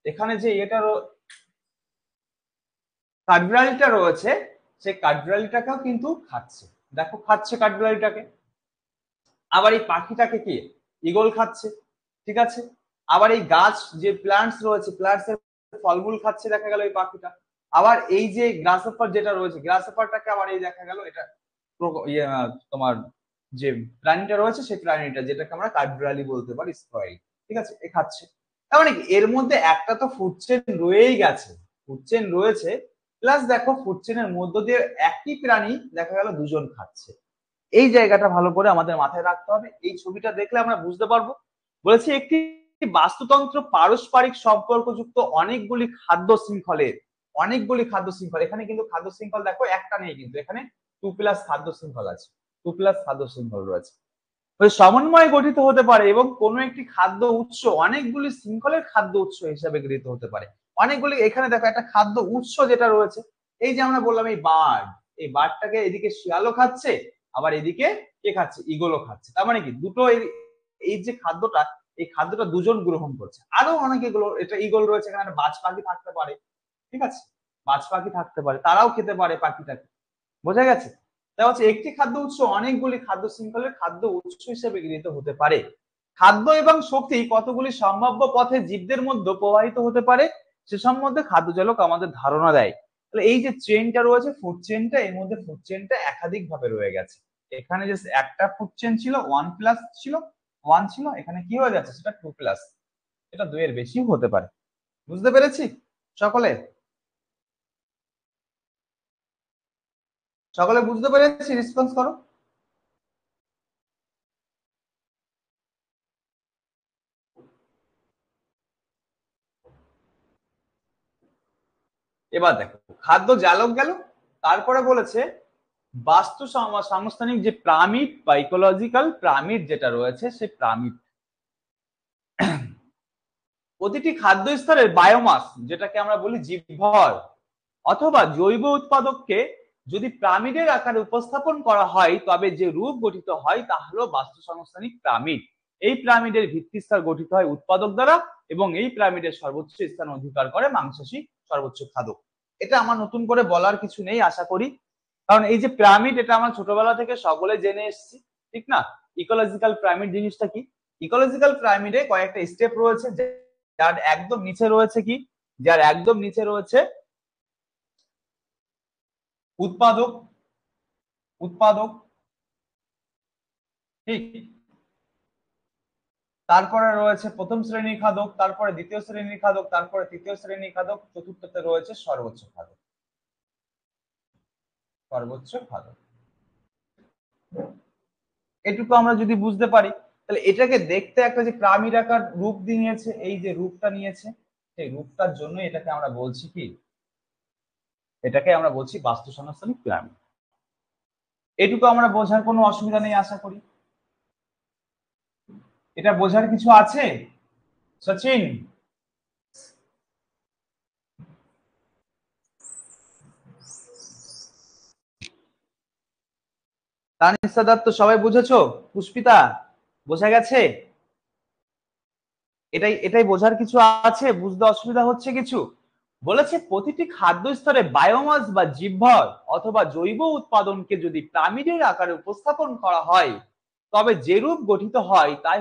এখানে যে এটা কাঠবিড়ালিটা রয়েছে, সেই কাঠবিড়ালিটাকেও কিন্তু খাচ্ছে, দেখো খাচ্ছে কাঠবিড়ালিটাকে। আবার এই পাখিটাকে কি ঈগল খাচ্ছে, ঠিক আছে। আবার এই গাছ যে প্লান্টস রয়েছে, প্লান্টস এর ফলমূল খাচ্ছে দেখা গেল এই পাখিটা। আবার এই যে গ্রাসহপার যেটা রয়েছে, গ্রাসহপারটাকে আবার এই দেখা গেল এটা তোমার যে প্রাণীটা রয়েছে সেই প্রাণীটা যেটাকে আমরা কাঠবিড়ালি বলতে পারি, স্কোয়াইল, ঠিক আছে, এ খাচ্ছে। তার মানে কি এর মধ্যে একটা তো ফুড চেইন রয়েই গেছে, ফুড চেইন রয়েছে, প্লাস দেখো ফুড চেইনের মধ্য দিয়ে একই প্রাণী দেখা গেল দুজন খাচ্ছে। এই জায়গাটা ভালো করে আমাদের মাথায় রাখতে হবে। এই ছবিটা দেখলে আমরা বুঝতে পারবো। বলেছি একটি বাস্তুতন্ত্র পারস্পরিক সম্পর্কযুক্ত অনেকগুলি খাদ্য শৃঙ্খলের, অনেকগুলি খাদ্য শৃঙ্খল, এখানে কিন্তু খাদ্য শৃঙ্খল দেখো একটা নেই, কিন্তু এখানে 2+ খাদ্য শৃঙ্খল আছে, 2+ খাদ্য শৃঙ্খল রয়েছে, সমন্বয়ে গঠিত হতে পারে এবং কোনো একটি খাদ্য উৎস অনেকগুলি শৃঙ্খলের খাদ্য উৎস হিসাবে গৃহীত হতে পারে। অনেকগুলি, এখানে দেখো একটা খাদ্য উৎস যেটা রয়েছে, এই যে আমরা বললাম এই বার্ড, এই বার্ডটাকে এদিকে শিয়ালও খাচ্ছে, আবার এদিকে কে খাচ্ছে, ঈগলও খাচ্ছে। তার মানে কি দুটো এই যে খাদ্যটা, এই খাদ্যটা দুজন গ্রহণ করছে। আরো অনেক এগুলো, এটা ঈগল রয়েছে, এখানে বাজ পাখি থাকতে পারে, ঠিক আছে, বাজ পাখি থাকতে পারে, তারাও খেতে পারে পাখিটাকে, বোঝা গেছে। তা হচ্ছে একটি খাদ্য উৎস অনেকগুলি খাদ্য শৃঙ্খলের খাদ্য উৎস হিসেবে গৃহীত হতে পারে। খাদ্য এবং শক্তি কতগুলি সম্ভাব্য পথে জীবদের মধ্যে প্রবাহিত হতে পারে সে সম্বন্ধে খাদ্যজালক আমাদের ধারণা দেয়। তাহলে এই যে চেনটা রয়েছে ফুড চেনটা, এর মধ্যে ফুড চেনটা একাধিক ভাবে রয়ে গেছে। এখানে যে একটা ফুড চেন ছিল 1+ ছিল, 1 ছিল, এখানে কি হয়ে যাচ্ছে সেটা 2+, এটা 2 এর বেশি হতে পারে। বুঝতে পেরেছি সকলে? সকলে বুঝতে পেরেছি? রেসপন্স করো। এবার দেখো খাদ্য জালক গেল, তারপরে বলেছে বাস্তু সাংস্থানিক যে প্রামিড বা ইকোলজিক্যাল প্রামিড যেটা রয়েছে সেই প্রামিড, প্রতিটি খাদ্য স্তরের বায়োমাস যেটাকে আমরা বলি জীবভর অথবা জৈব উৎপাদককে যদি প্রামিডের আকারে উপস্থাপন করা হয় তবে যে রূপ গঠিত হয় তা হলো বাস্তু সংস্থানিক প্রামিড। এই প্রামিডের ভিত্তিস্তর গঠিত হয় উৎপাদক দ্বারা এবং এই প্রামিডের সর্বোচ্চ স্থান অধিকার করে মাংসাশী সর্বোচ্চ খাদক। এটা আমার নতুন করে বলার কিছু নেই আশা করি, কারণ এই যে পিরামিড এটা আমরা ছোটবেলা থেকে সকলে জেনে এসেছি, ঠিক না? ইকোলজিক্যাল পিরামিড জিনিসটা কি? ইকোলজিক্যাল পিরামিডে কয়েকটা স্টেপ রয়েছে, যার একদম নিচে রয়েছে কি, যার একদম নিচে রয়েছে উৎপাদক, উৎপাদক, ঠিক, তারপরে রয়েছে প্রথম শ্রেণীর খাদক, তারপরে দ্বিতীয় শ্রেণীর খাদক, তারপরে তৃতীয় শ্রেণীর খাদক, চতুর্থতে রয়েছে সর্বোচ্চ খাদক, সর্বোচ্চ খাদক। এটুকু আমরা যদি বুঝতে পারি তাহলে এটাকে দেখতে একটা যে পিরামিড আকার রূপ নিয়েছে, এই যে রূপটা নিয়েছে সেই রূপটার জন্য এটাকে আমরা বলছি কি, এটাকে আমরা বলছি বাস্তু সংস্থানিক পিরামিড। এটুকু আমরা বোঝার কোনো অসুবিধা নেই আশা করি। এটা বোঝার কিছু আছে সচিন? তানিশা দত্ত সবাই বুঝেছো? পুষ্পিতা বোঝা গেছে? এটাই এটাই বোঝার কিছু আছে? বুঝতে অসুবিধা হচ্ছে কিছু? বলেছে প্রতিটি খাদ্য স্তরে বায়োমাস বা জীবভর অথবা জৈব উৎপাদনকে যদি পিরামিডের আকারে উপস্থাপন করা হয় তবে যে রূপ গঠিত হয় তাই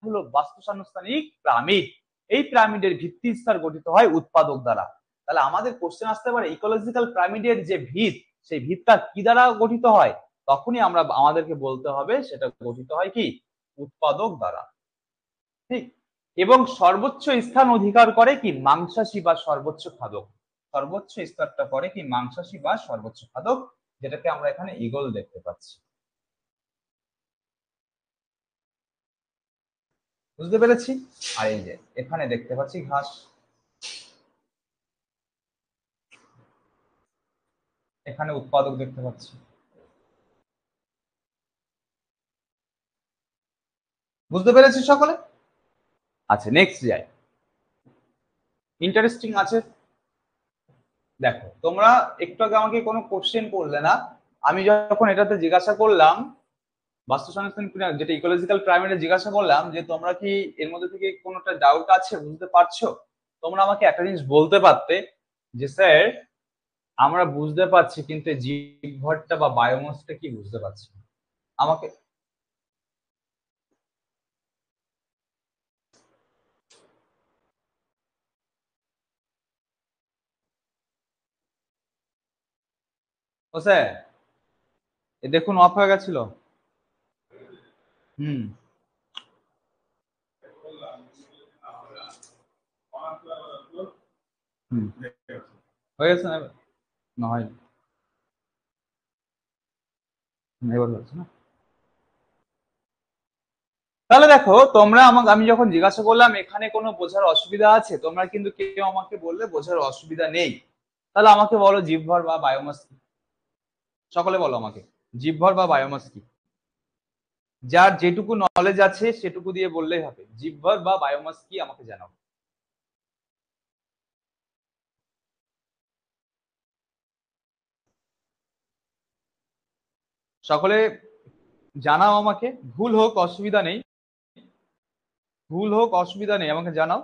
হলো বাস্তু সংস্থানিক পিরামিড। এই পিরামিডের ভিত্তি স্তর গঠিত হয় উৎপাদক দ্বারা। তাহলে আমাদের কোশ্চেন আসতে পারে ইকোলজিক্যাল পিরামিডের যে ভিত, সেই ভিতটা কি দ্বারা গঠিত হয়? তখনই আমরা আমাদেরকে বলতে হবে সেটা গঠিত হয় কি, উৎপাদক দ্বারা, ঠিক। এবং সর্বোচ্চ স্থান অধিকার করে কি মাংসাশী বা সর্বোচ্চ খাদক, সর্বোচ্চ স্তরটা করে কি মাংসাশী বা সর্বোচ্চ খাদক, যেটাকে আমরা এখানে ঈগল দেখতে পাচ্ছি। বুঝতে পেরেছি? আর এই যে এখানে দেখতে পাচ্ছি ঘাস, এখানে উৎপাদক দেখতে পাচ্ছি। বুঝতে পেরেছি সকলে? আচ্ছা নেক্সট যাই, ইন্টারেস্টিং আছে। দেখো তোমরা একটু আগে আমাকে কোনো কোশ্চেন করলে না, আমি যখন এটাতে জিজ্ঞাসা করলাম বাস্তু সংস্থান যেটা ইকোলজিক্যাল পিরামিডে জিজ্ঞাসা করলাম যে তোমরা কি এর মধ্যে থেকে কোনোটা ডাউট আছে, বুঝতে পারছো? তোমরা আমাকে একটা জিনিস বলতে পারতে যে স্যার আমরা বুঝতে পারছি কিন্তু জীবভরটা বা বায়োমাসটা কি বুঝতে পারছি না। আমাকে ও স্যার এ দেখুন অফ হয়ে গেছিল। হুম, হয়ে গেছে না? না হয় এবার হচ্ছে না। তাহলে দেখো তোমরা আমাকে, আমি যখন জিজ্ঞাসা করলাম এখানে কোনো বোঝার অসুবিধা আছে, তোমরা কিন্তু কেউ আমাকে বললে বোঝার অসুবিধা নেই। তাহলে আমাকে বলো জীবভর বা বায়োমাস কি? সকলে বলো আমাকে, জীবভর বা বায়োমাস কি? যার যেটুকু নলেজ আছে সেটুকু দিয়ে বললেই হবে। জীবভর বা বায়োমাস কি আমাকে জানাও। সকলে জানাও আমাকে, ভুল হোক অসুবিধা নেই, ভুল হোক অসুবিধা নেই, আমাকে জানাও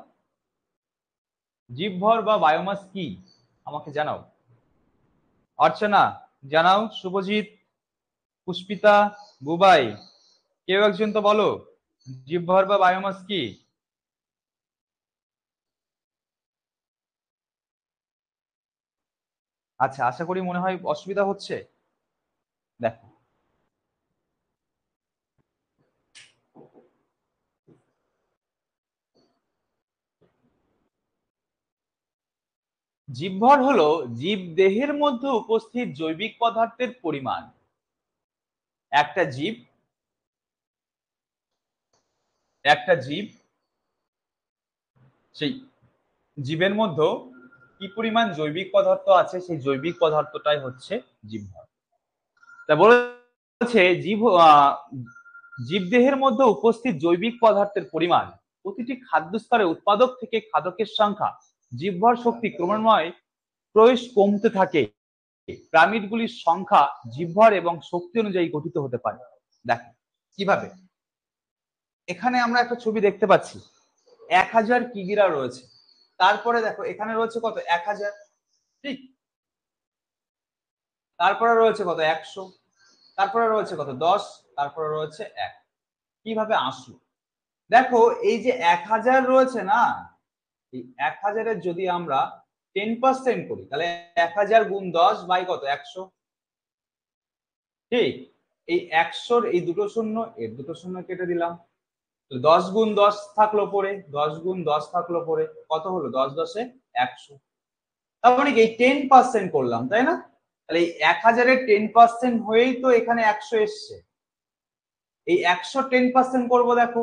জীবভর বা বায়োমাস কি আমাকে জানাও। অর্চনা জানাও, শুভজিৎ, পুষ্পিতা, বুবাই, কেউ একজন তো বলো জীবভর বা বায়োমাস কি? আচ্ছা, আশা করি মনে হয় অসুবিধা হচ্ছে। দেখো, জীবভর হলো জীব দেহের মধ্যে উপস্থিত জৈবিক পদার্থের পরিমাণ। একটা জীব, একটা জীব, সেই জীবের মধ্যে কি পরিমাণ জৈবিক পদার্থ আছে সেই জৈবিক পদার্থটাই হচ্ছে জীবভর। তা বলেছে জীবদেহের মধ্যে উপস্থিত জৈবিক পদার্থের পরিমাণ, প্রতিটি খাদ্য স্তরে উৎপাদক থেকে খাদকের সংখ্যা, জীবভর শক্তি ক্রমান্বয়ে প্রবেশ কমতে থাকে। প্রামিডগুলির সংখ্যা জীবভর এবং শক্তি অনুযায়ী গঠিত হতে পারে। দেখো কিভাবে, এখানে আমরা একটা ছবি দেখতে পাচ্ছি 1000 কিগিরা রয়েছে, তারপরে দেখো এখানে রয়েছে কত 1000, ঠিক, তারপরে রয়েছে কত 100, তারপরে রয়েছে কত 10, তারপরে রয়েছে 1। কিভাবে আসলো দেখো, এই যে 1000 রয়েছে না, এই 1000-এর যদি আমরা 10% করি তাহলে 1000 গুণ 10 বাই কত 100, ঠিক। এই 100-র এই দুটো শূন্য, এর দুটো শূন্য কেটে দিলাম, 10 গুণ 10 থাকলো পরে, 10 গুণ 10 থাকলো পরে, কত হলো 10 10-এ 100। তার মানে কি এই 10% করলাম, তাই না? তাহলে এই 1000-এর 10% হয়েই তো এখানে 100 এসছে। এই 100 10% করবো, দেখো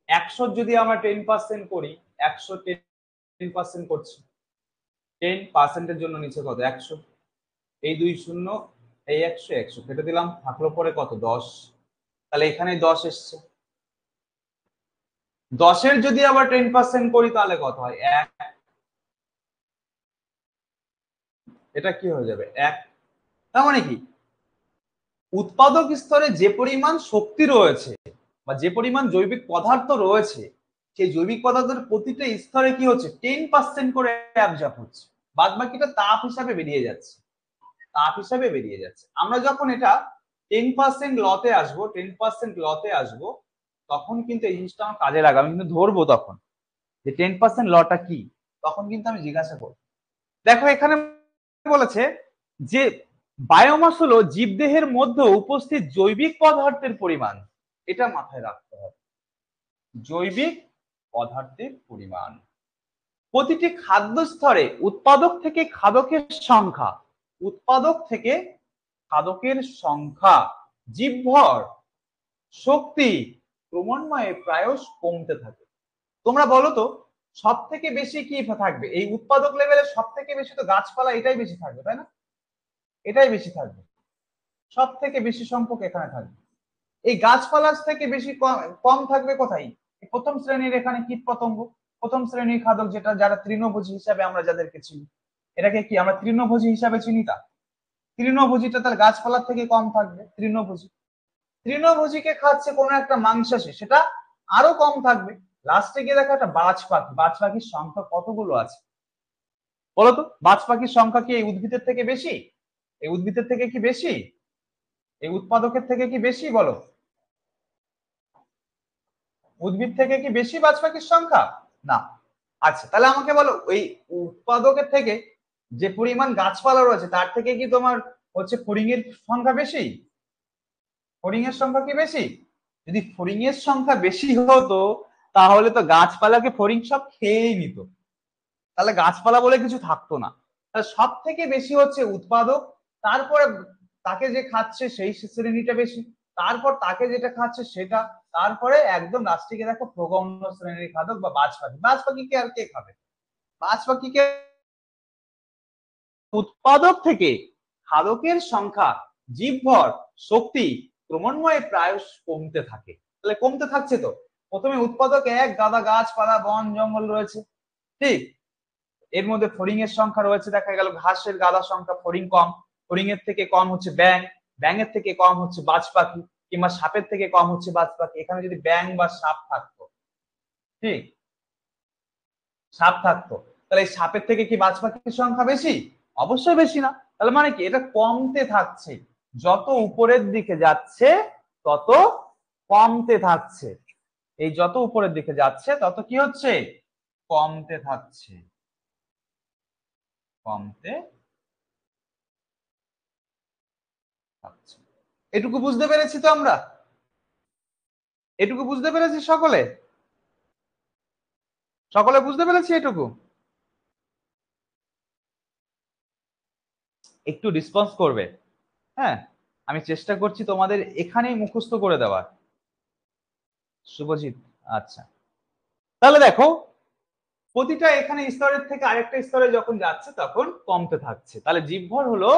100 যদি আমরা 10% করি, 100 10% করছি, 10%-এর জন্য নিচে কত 100, এই দুই শূন্য, এই 100 100 কেটে দিলাম, থাকলো পরে কত 10, তাহলে এখানে 10 এসছে। 10-এর যদি আবার 10% করি তাহলে কত হয় 1, এটা কি হয়ে যাবে 1। তার মানে কি উৎপাদক স্তরে যে পরিমাণ শক্তি রয়েছে বা যে পরিমাণ জৈবিক পদার্থ রয়েছে, সেই জৈবিক পদার্থের প্রতিটা স্তরে কি হচ্ছে 10% করে অ্যাবজর্ব হচ্ছে, বাদ বাকিটা তাপ হিসাবে বেরিয়ে যাচ্ছে, তাপ হিসাবে বেরিয়ে যাচ্ছে। আমরা যখন এটা 10% লতে আসবো, 10% লতে আসবো, তখন কিন্তু এই জিনিসটা আমার কাজে লাগাবে, আমি কিন্তু ধরবো তখন যে 10% লটা কি, তখন কিন্তু আমি জিজ্ঞাসা করবো। দেখো এখানে বলেছে যে বায়োমাস হলো জীবদেহের মধ্যে উপস্থিত জৈবিক পদার্থের পরিমাণ, এটা মাথায় রাখতে হবে, জৈবিক পদার্থের পরিমাণ। প্রতিটি খাদ্য স্তরে উৎপাদক থেকে খাদকের সংখ্যা, উৎপাদক থেকে খাদকের সংখ্যা, জীবভর শক্তি ক্রমান্বয়ে প্রায়শ কমতে থাকে। তোমরা বলো তো সব থেকে বেশি কি থাকবে এই উৎপাদক লেভেলে, সব থেকে বেশি তো গাছপালা, এটাই বেশি থাকবে, তাই না? এটাই বেশি থাকবে, সব থেকে বেশি সংখ্যক এখানে থাকবে। এই গাছপালার থেকে বেশি কম থাকবে কোথায়? প্রথম শ্রেণীর এখানে কীট পতঙ্গ, প্রথম শ্রেণীর খাদক, যেটা যারা তৃণভোজী হিসাবে আমরা যাদেরকে চিনি, এটাকে কি আমরা তৃণভোজী হিসাবে চিনি? তা তৃণভোজীটা তার গাছপালার থেকে কম থাকবে, তৃণভোজী। তৃণভোজীকে খাচ্ছে কোনো একটা মাংসাশী, সেটা আরো কম থাকবে। লাস্টে গিয়ে দেখা একটা বাজ পাখি, বাজ পাখির সংখ্যা কতগুলো আছে বলতো? বাজ পাখির সংখ্যা কি এই উদ্ভিদের থেকে বেশি? এই উদ্ভিদের থেকে কি বেশি? এই উৎপাদকের থেকে কি বেশি বলো? উদ্ভিদ থেকে কি বেশি বাজ পাখির সংখ্যা? না। আচ্ছা তাহলে আমাকে বলো ওই উৎপাদকের থেকে যে পরিমাণ গাছপালা রয়েছে তার থেকে কি তোমার হচ্ছে ফড়িংয়ের সংখ্যা বেশি? ফড়িংয়ের সংখ্যা কি বেশি? যদি ফড়িংয়ের সংখ্যা বেশি হতো তাহলে তো গাছপালাকে ফড়িং সব খেয়েই নিত, তাহলে গাছপালা বলে কিছু থাকতো না। তাহলে সব থেকে বেশি হচ্ছে উৎপাদক, তারপরে তাকে যে খাচ্ছে সেই শ্রেণীটা বেশি, তারপর তাকে যেটা খাচ্ছে সেটা, তারপরে একদম লাস্টে দেখো প্রগম্য শ্রেণীর খাদক বা বাজ পাখি। বাজ পাখিকে আর কে খাবে? বাজ পাখিকে উৎপাদক থেকে খাদকের সংখ্যা, জীবভর, শক্তি ক্রমান্বয়ে প্রায় কমতে থাকে। তাহলে কমতে থাকছে তো, প্রথমে উৎপাদক এক গাদা গাছপালা বন জঙ্গল রয়েছে, ঠিক, এর মধ্যে ফড়িং এর সংখ্যা রয়েছে, দেখা গেল ঘাসের গাদার সংখ্যা ফড়িং কম, ফড়িং এর থেকে কম হচ্ছে ব্যাং, ব্যাঙের থেকে কম হচ্ছে বাজ পাখি, কিংবা সাপের থেকে কম হচ্ছে বাজ পাখি। এখানে যদি ব্যাং বা সাপ থাকতো, ঠিক, সাপ থাকতো, তাহলে এই সাপের থেকে কি বাজ পাখির সংখ্যা বেশি? অবশ্যই বেশি না। তাহলে মানে কি, এটা কমতে থাকছে, যত উপরের দিকে যাচ্ছে তত কমতে থাকছে। এই যত উপরের দিকে যাচ্ছে তত কি হচ্ছে? কমতে থাকছে, কমতে থাকছে। এটুকু বুঝতে পেরেছি তো আমরা? এটুকু বুঝতে পেরেছি সকলে? সকলে বুঝতে পেরেছি এটুকু? একটু রেসপন্স করবে, হ্যাঁ, আমি চেষ্টা করছি তোমাদের এখানেই মুখস্থ করে দেওয়ার। শুভজিৎ, আচ্ছা, তাহলে দেখো প্রতিটা এখানে স্তরের থেকে আরেকটা স্তরে যখন যাচ্ছে তখন কমতে থাকছে। তাহলে জীবভর হলো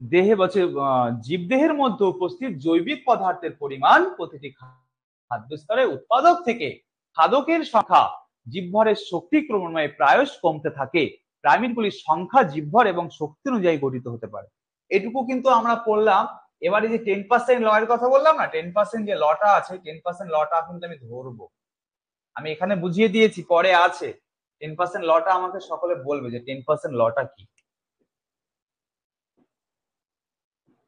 দেহে বলছে জীবদেহের মধ্যে উপস্থিত জৈবিক পদার্থের পরিমাণ প্রতিটি খাদ্য স্তরে উৎপাদক থেকে খাদকের সংখ্যা জীবভরের শক্তি ক্রমান্বয়ে প্রায়শ কমতে থাকে। প্রাইমেটগুলির সংখ্যা জীবভর এবং শক্তি অনুযায়ী গঠিত হতে পারে। এটুকু কিন্তু আমরা পড়লাম। এবারে যে 10% ল এর কথা বললাম না, 10% যে লটা আছে, 10% লটা কিন্তু আমি ধরবো, আমি এখানে বুঝিয়ে দিয়েছি, পরে আছে 10% লটা আমাকে সকলে বলবে যে 10% লটা কি।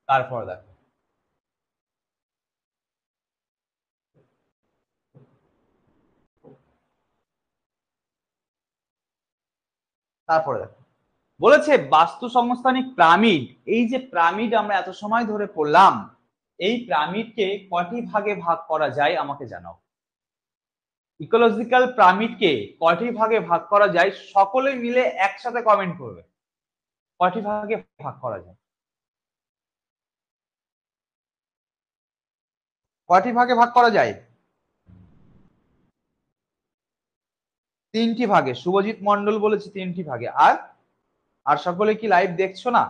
তারপর দেখো, তারপরে দেখো বলেছে বাস্তু সংস্থানিক পিরামিড। এই যে পিরামিড আমরা এত সময় ধরে পড়লাম, এই পিরামিডকে কয়টি ভাগে ভাগ করা যায় আমাকে জানাও। ইকোলজিক্যাল পিরামিডকে কয়টি ভাগে ভাগ করা যায়? সকলে মিলে একসাথে কমেন্ট করবে, কয়টি ভাগে ভাগ করা যায়? কয়টি ভাগে ভাগ করা যায়? 3টি ভাগে। শুভজিৎ মন্ডল বলেছে 3টি ভাগে। আর আর সকলে কি লাইভ দেখছো না?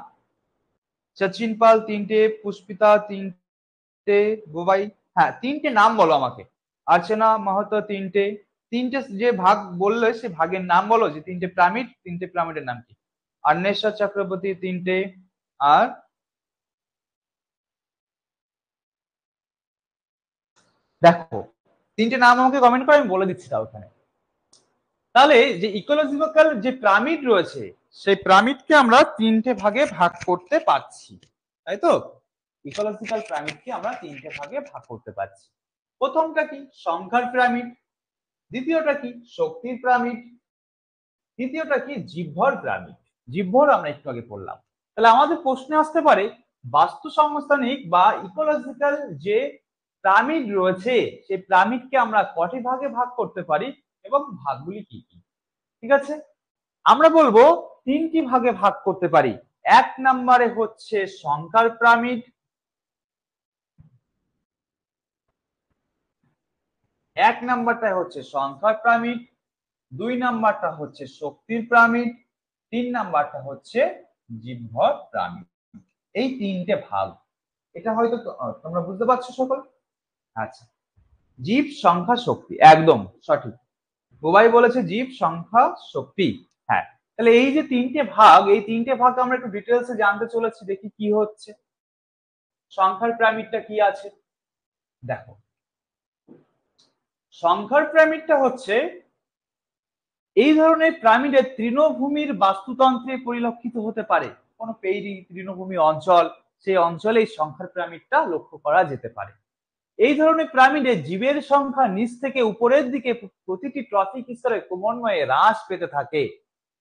সচিন পাল 3টে, পুষ্পিতা 3টে, বুবাই, হ্যাঁ 3টে নাম বলো আমাকে। अर्चना महतो 3টে। 3টে যে ভাগ বললে সে ভাগের নাম বলো, যে 3টে পিরামিড, 3টে পিরামিডের নাম কি? अन्वेषा चक्रवर्ती 3টে। আর দেখো 3টে নাম আমাকে কমেন্ট করে, আমি বলে দিচ্ছি তাও এখানে। তাহলে যে ইকোলজিক্যাল যে পিরামিড রয়েছে, সেই পিরামিডকে আমরা 3টে ভাগে ভাগ করতে পারছি, তাই তো? ইকোলজিক্যাল পিরামিডকে আমরা 3টে ভাগে ভাগ করতে পারছি। প্রথমটা কি? সংখ্যার পিরামিড। দ্বিতীয়টা কি? শক্তির পিরামিড। তৃতীয়টা কি? জীবভর পিরামিড। জীবভর আমরা একটু আগে পড়লাম। তাহলে আমাদের প্রশ্নে আসতে পারে বাস্তু সংস্থানিক বা ইকোলজিক্যাল যে পিরামিড রয়েছে, সেই পিরামিডকে আমরা কটি ভাগে ভাগ করতে পারি এবং ভাগগুলি কি কি? ঠিক আছে, আমরা বলবো 3টি ভাগে ভাগ করতে পারি। 1 নম্বরে হচ্ছে সংখ্যার পিরামিড, 1 নাম্বারটা হচ্ছে সংখ্যার পিরামিড, 2 নাম্বারটা হচ্ছে শক্তির পিরামিড, 3 নাম্বারটা হচ্ছে জীবভর পিরামিড। এই 3টে ভাগ। এটা হয়তো তোমরা বুঝতে পারছো সকল? আচ্ছা, জীব, সংখ্যা, শক্তি, একদম সঠিক। বুবাই বলেছে জীব, সংখ্যা, শক্তি। হ্যাঁ, তাহলে এই যে 3টে ভাগ, এই 3টে ভাগ আমরা একটু ডিটেলসে জানতে চলেছি, দেখি কি হচ্ছে। সংখ্যার পিরামিডটা কি আছে দেখো। সংখ্যার পিরামিডটা হচ্ছে এই ধরনের পিরামিডের তৃণভূমির বাস্তুতন্ত্রে পরিলক্ষিত হতে পারে। কোনো পেইরি তৃণভূমি অঞ্চল, সেই অঞ্চলে এই সংখ্যার পিরামিডটা লক্ষ্য করা যেতে পারে। এই ধরনের পিরামিডে জীবের সংখ্যা নিচ থেকে উপরের দিকে প্রতিটি ট্রফিক স্তরে ক্রমান্বয়ে হ্রাস পেতে থাকে।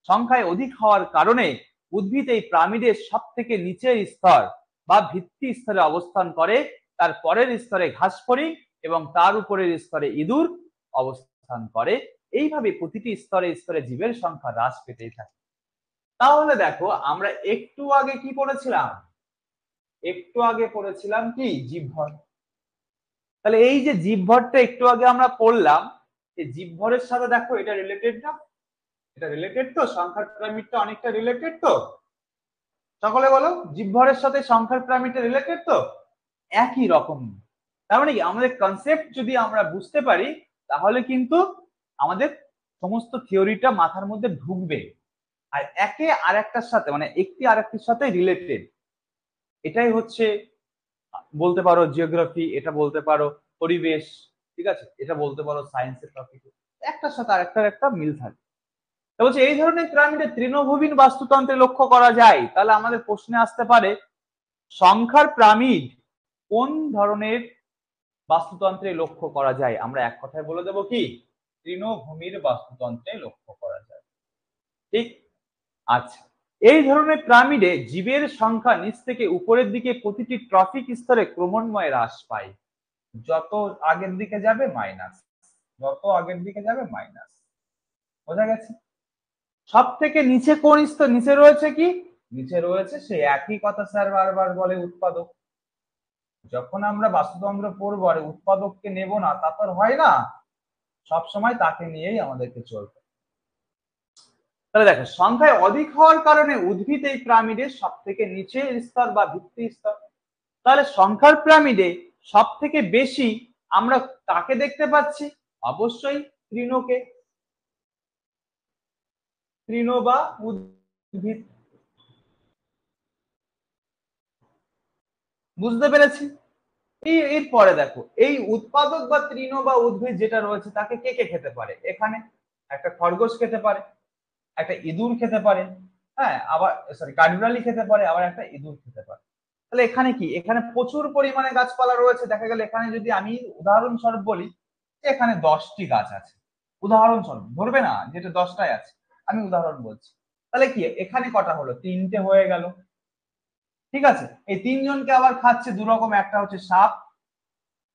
সংখ্যায় অধিক হওয়ার কারণে উদ্ভিদ এই পিরামিডের সব থেকে নিচের স্তর বা ভিত্তি স্তরে অবস্থান করে, তার পরের স্তরে ঘাসফড়িং এবং তার উপরের স্তরে ইঁদুর অবস্থান অবস্থান করে। এইভাবে প্রতিটি স্তরে স্তরে জীবের সংখ্যা হ্রাস পেতেই থাকে। তাহলে দেখো আমরা একটু আগে কি পড়েছিলাম, একটু আগে পড়েছিলাম কি জীবভর। তাহলে এই যে জীবভরটা একটু আগে আমরা পড়লাম, এই জীবভরের সাথে দেখো এটা রিলেটেড না, এটা রিলেটেড তো, সংখ্যার পিরামিডটা অনেকটা রিলেটেড তো। সকলে বলো, জীবভরের সাথে সংখ্যার পিরামিডটা রিলেটেড তো, একই রকম। তার মানে কি আমাদের কনসেপ্ট যদি আমরা বুঝতে পারি তাহলে কিন্তু আমাদের সমস্ত থিওরিটা মাথার মধ্যে ঢুকবে। আর একে আরেকটার সাথে মানে একটি আরেকটির সাথে রিলেটেড, এটাই হচ্ছে বলতে পারো জিওগ্রাফি, এটা বলতে পারো পরিবেশ, ঠিক আছে, এটা বলতে পারো সায়েন্সের টপিক, একটার সাথে আরেকটার একটা মিল থাকে। তা বলছে এই ধরনের পিরামিডে তৃণভূমির বাস্তুতন্ত্রে লক্ষ্য করা যায়। তাহলে আমাদের প্রশ্নে আসতে পারে সংখ্যার পিরামিড কোন ধরনের বাস্তুতন্ত্রে লক্ষ্য করা যায়। আমরা এক কথায় বলে দেবো কি, তৃণভূমির বাস্তুতন্ত্রে লক্ষ্য করা যায়। ঠিক। আচ্ছা, এই ধরনের পিরামিডে জীবের সংখ্যা নিচ থেকে উপরের দিকে প্রতিটি ট্রফিক স্তরে ক্রমান্বয়ে হ্রাস পায়। যত আগের দিকে যাবে মাইনাস, যত আগের দিকে যাবে মাইনাস। বোঝা গেছে? সব থেকে নিচে কোন স্তর, নিচে রয়েছে কি, নিচে রয়েছে সেই একই কথা স্যার বারবার বলে উৎপাদক। যখন আমরা বাস্তুতন্ত্র পড়বো আর উৎপাদককে নেব না তা তো হয় না, সবসময় তাকে নিয়েই আমাদেরকে চলবে। তাহলে দেখো সংখ্যায় অধিক হওয়ার কারণে উদ্ভিদ এই পিরামিডের সব থেকে নিচের স্তর বা ভিত্তি স্তর। তাহলে সংখ্যার পিরামিডে সব থেকে বেশি আমরা কাকে দেখতে পাচ্ছি, অবশ্যই তৃণকে, তৃণ বা উদ্ভিদ। বুঝতে পেরেছি? এরপরে দেখো এই উৎপাদক বা তৃণ বা উদ্ভিদ যেটা রয়েছে তাকে কে কে খেতে পারে, এখানে একটা খরগোশ খেতে পারে, একটা ইঁদুর খেতে পারে, হ্যাঁ, আবার সরি কাঠবিড়ালি খেতে পারে, আবার একটা ইঁদুর খেতে পারে। তাহলে এখানে কি, এখানে প্রচুর পরিমাণে গাছপালা রয়েছে। দেখা গেল এখানে যদি আমি উদাহরণস্বরূপ বলি এখানে 10টি গাছ আছে, উদাহরণস্বরূপ ধরবে না যেটা 10টাই আছে, আমি উদাহরণ বলছি। তাহলে কি এখানে কটা হলো, 3টে হয়ে গেল। ঠিক আছে, এই তিনজনকে আবার খাচ্ছে দু রকম, একটা হচ্ছে সাপ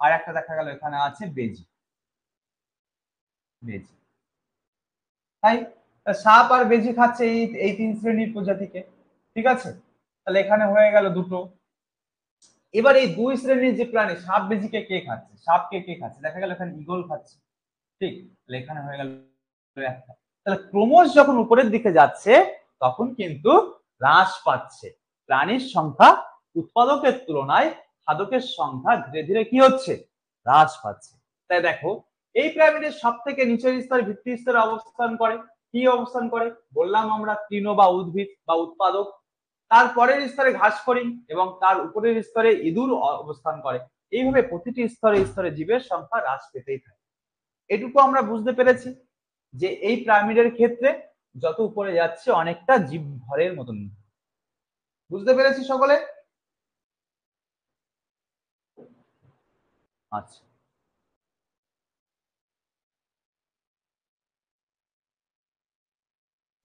আর একটা দেখা গেল এখানে আছে বেজি, বেজি। তাই সাপ আর বেজি খাচ্ছে এই এই 3 শ্রেণীর প্রজাতিকে। ঠিক আছে, তাহলে এখানে হয়ে গেল দুটো। এবার এই 2 শ্রেণীর যে প্রাণী সাপ বেজিকে কে খাচ্ছে, সাপকে কে খাচ্ছে, দেখা গেল এখানে ঈগল খাচ্ছে। ঠিক, তাহলে এখানে হয়ে গেল একটা। তাহলে ক্রমশ যখন উপরের দিকে যাচ্ছে তখন কিন্তু হ্রাস পাচ্ছে প্রাণীর সংখ্যা, উৎপাদকের তুলনায় খাদকের সংখ্যা ধীরে ধীরে কি হচ্ছে, হ্রাস পাচ্ছে। তাই দেখো এই পিরামিডের সব থেকে নিচের স্তরে ভিত্তি স্তরে অবস্থান করে, কি অবস্থান করে বললাম আমরা, তৃণ বা উদ্ভিদ বা উৎপাদক। তারপরের স্তরে ঘাসফড়িং এবং তার উপরের স্তরে ইঁদুর অবস্থান করে। এইভাবে প্রতিটি স্তরে স্তরে জীবের সংখ্যা হ্রাস পেতেই থাকে। এটুকু আমরা বুঝতে পেরেছি যে এই পিরামিডের ক্ষেত্রে যত উপরে যাচ্ছে অনেকটা জীব ভরের মতন। বুঝতে পেরেছি সকলে? আচ্ছা,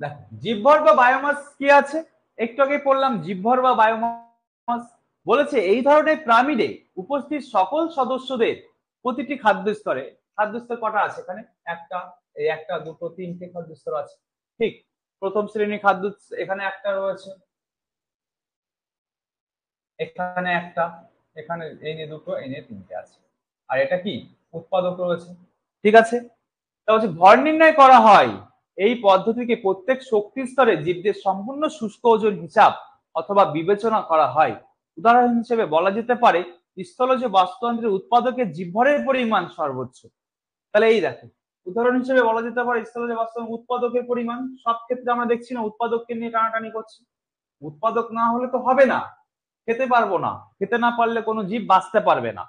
দেখো জীবভর বা বায়োমাস কি আছে, একটু আগে পড়লাম জীবভর বা বায়োমাস। বলেছে এই ধরনের পিরামিডে উপস্থিত সকল সদস্যদের প্রতিটি খাদ্য স্তরে, খাদ্য স্তর কটা আছে এখানে, একটা, এই একটা দুটো তিনটে খাদ্য স্তর আছে। ঠিক, প্রথম শ্রেণীর খাদ্য এখানে একটা রয়েছে, এখানে একটা, এখানে এই নিয়ে দুটো, এই নিয়ে তিনটে আছে, আর এটা কি উৎপাদক রয়েছে। ঠিক আছে, তা হচ্ছে ভর নির্ণয় করা হয় এই পদ্ধতিকে প্রত্যেক শক্তি স্তরে জীবদের সম্পূর্ণ শুষ্ক ওজন হিসাব অথবা বিবেচনা করা হয়। উদাহরণ হিসেবে বলা যেতে পারে স্থলজ বাস্তুতন্ত্রের উৎপাদকের জীবভরের পরিমাণ সর্বোচ্চ। তাহলে এই দেখো উদাহরণ হিসেবে বলা যেতে পারে স্থলজ বাস্তুতন্ত্রের উৎপাদকের পরিমাণ, সব ক্ষেত্রে আমরা দেখছি না উৎপাদককে নিয়ে টানাটানি করছি, উৎপাদক না হলে তো হবে না, খেতে পারবো না, খেতে না পারলে কোনো জীব বাঁচতে পারবে না।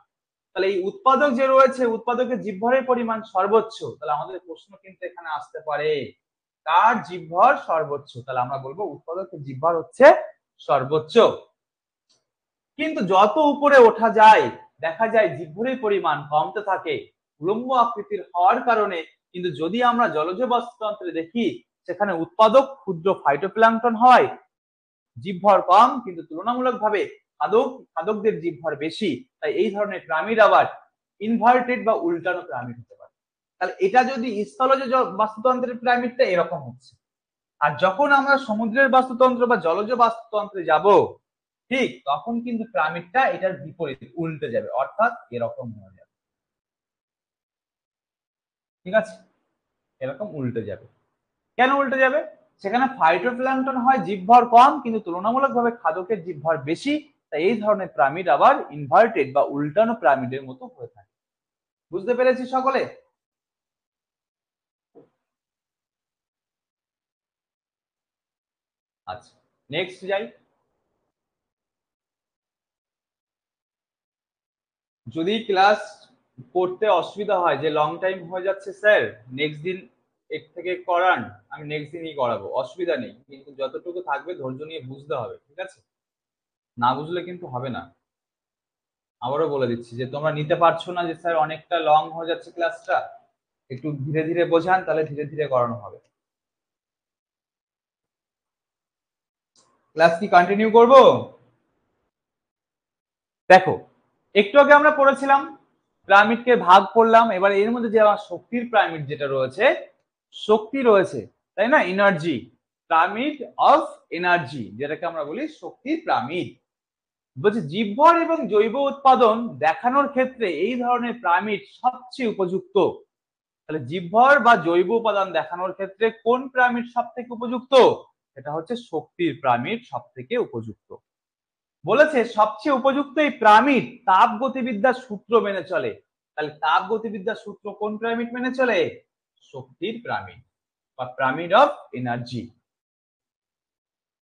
তাহলে এই উৎপাদক যে রয়েছে উৎপাদকের জীবভরের পরিমাণ সর্বোচ্চ, তাহলে আমাদের প্রশ্ন কিন্তু এখানে আসতে পারে কার জীবভর সর্বোচ্চ, তাহলে আমরা বলবো উৎপাদকের জীবভর হচ্ছে সর্বোচ্চ। কিন্তু যত উপরে ওঠা যায় দেখা যায় জীবভরের পরিমাণ কমতে থাকে উলম্ব আকৃতির হওয়ার কারণে। কিন্তু যদি আমরা জলজ বাস্তুতন্ত্রে দেখি সেখানে উৎপাদক ক্ষুদ্র ফাইটোপ্ল্যাঙ্কটন হয়, জীবভর কম কিন্তু তুলনামূলকভাবে খাদকদের জীবভর বেশি। তাই এই ধরনের পিরামিড আবার ইনভার্টেড বা উল্টানো পিরামিড হতে পারে। তাহলে এটা যদি স্থলজ বাস্তুতন্ত্রের পিরামিডটা এরকম হচ্ছে, আর যখন আমরা সমুদ্রের বাস্তুতন্ত্র বা জলজ বাস্তুতন্ত্রে যাব, ঠিক তখন কিন্তু পিরামিডটা এটার বিপরীত উল্টে যাবে, অর্থাৎ এরকম হয়ে যাবে। ঠিক আছে, এরকম উল্টে যাবে। কেন উল্টে যাবে? সেখানে ফাইটোপ্ল্যাঙ্কটন হয় জীবভর কম, কিন্তু তুলনামূলকভাবে খাদকের জীবভর বেশি, তাই এই ধরনের পিরামিড আবার ইনভার্টেড বা উল্টানো পিরামিডের মতো হয়ে থাকে। বুঝতে পেরেছি সকলে? আচ্ছা, নেক্সট যাই। যদি ক্লাস করতে অসুবিধা হয়, যে লং টাইম হয়ে যাচ্ছে স্যার, নেক্সট দিন এর থেকে করান, আমি নেক্সট দিনই করাবো, অসুবিধা নেই, কিন্তু যতটুকু থাকবে ধৈর্য নিয়ে বুঝতে হবে, ঠিক আছে? না বুঝলে কিন্তু হবে না। আবারও বলে দিচ্ছি যে তোমরা নিতে পারছো না যে স্যার অনেকটা লং হয়ে যাচ্ছে ক্লাসটা, একটু ধীরে ধীরে বোঝান, তাহলে ধীরে ধীরে করানো হবে। ক্লাস কি কন্টিনিউ করব? দেখো, একটু আগে আমরা পড়েছিলাম পিরামিডকে ভাগ করলাম, এবার এর মধ্যে যে আমার শক্তির পিরামিড যেটা রয়েছে, শক্তি রয়েছে, তাই না, এনার্জি, পিরামিড অফ এনার্জি, যেটাকে আমরা বলি শক্তির পিরামিড। বলছে জীবভর এবং জৈব উৎপাদন দেখানোর ক্ষেত্রে এই ধরনের পিরামিড সবচেয়ে উপযুক্ত। তাহলে জীবভর বা জৈব উপাদান দেখানোর ক্ষেত্রে কোন পিরামিড সব থেকে উপযুক্ত? এটা হচ্ছে শক্তির পিরামিড সব থেকে উপযুক্ত। বলেছে সবচেয়ে উপযুক্ত এই পিরামিড তাপ গতিবিদ্যার সূত্র মেনে চলে। তাহলে তাপ গতিবিদ্যার সূত্র কোন পিরামিড মেনে চলে? শক্তির পিরামিড বা পিরামিড অফ এনার্জি।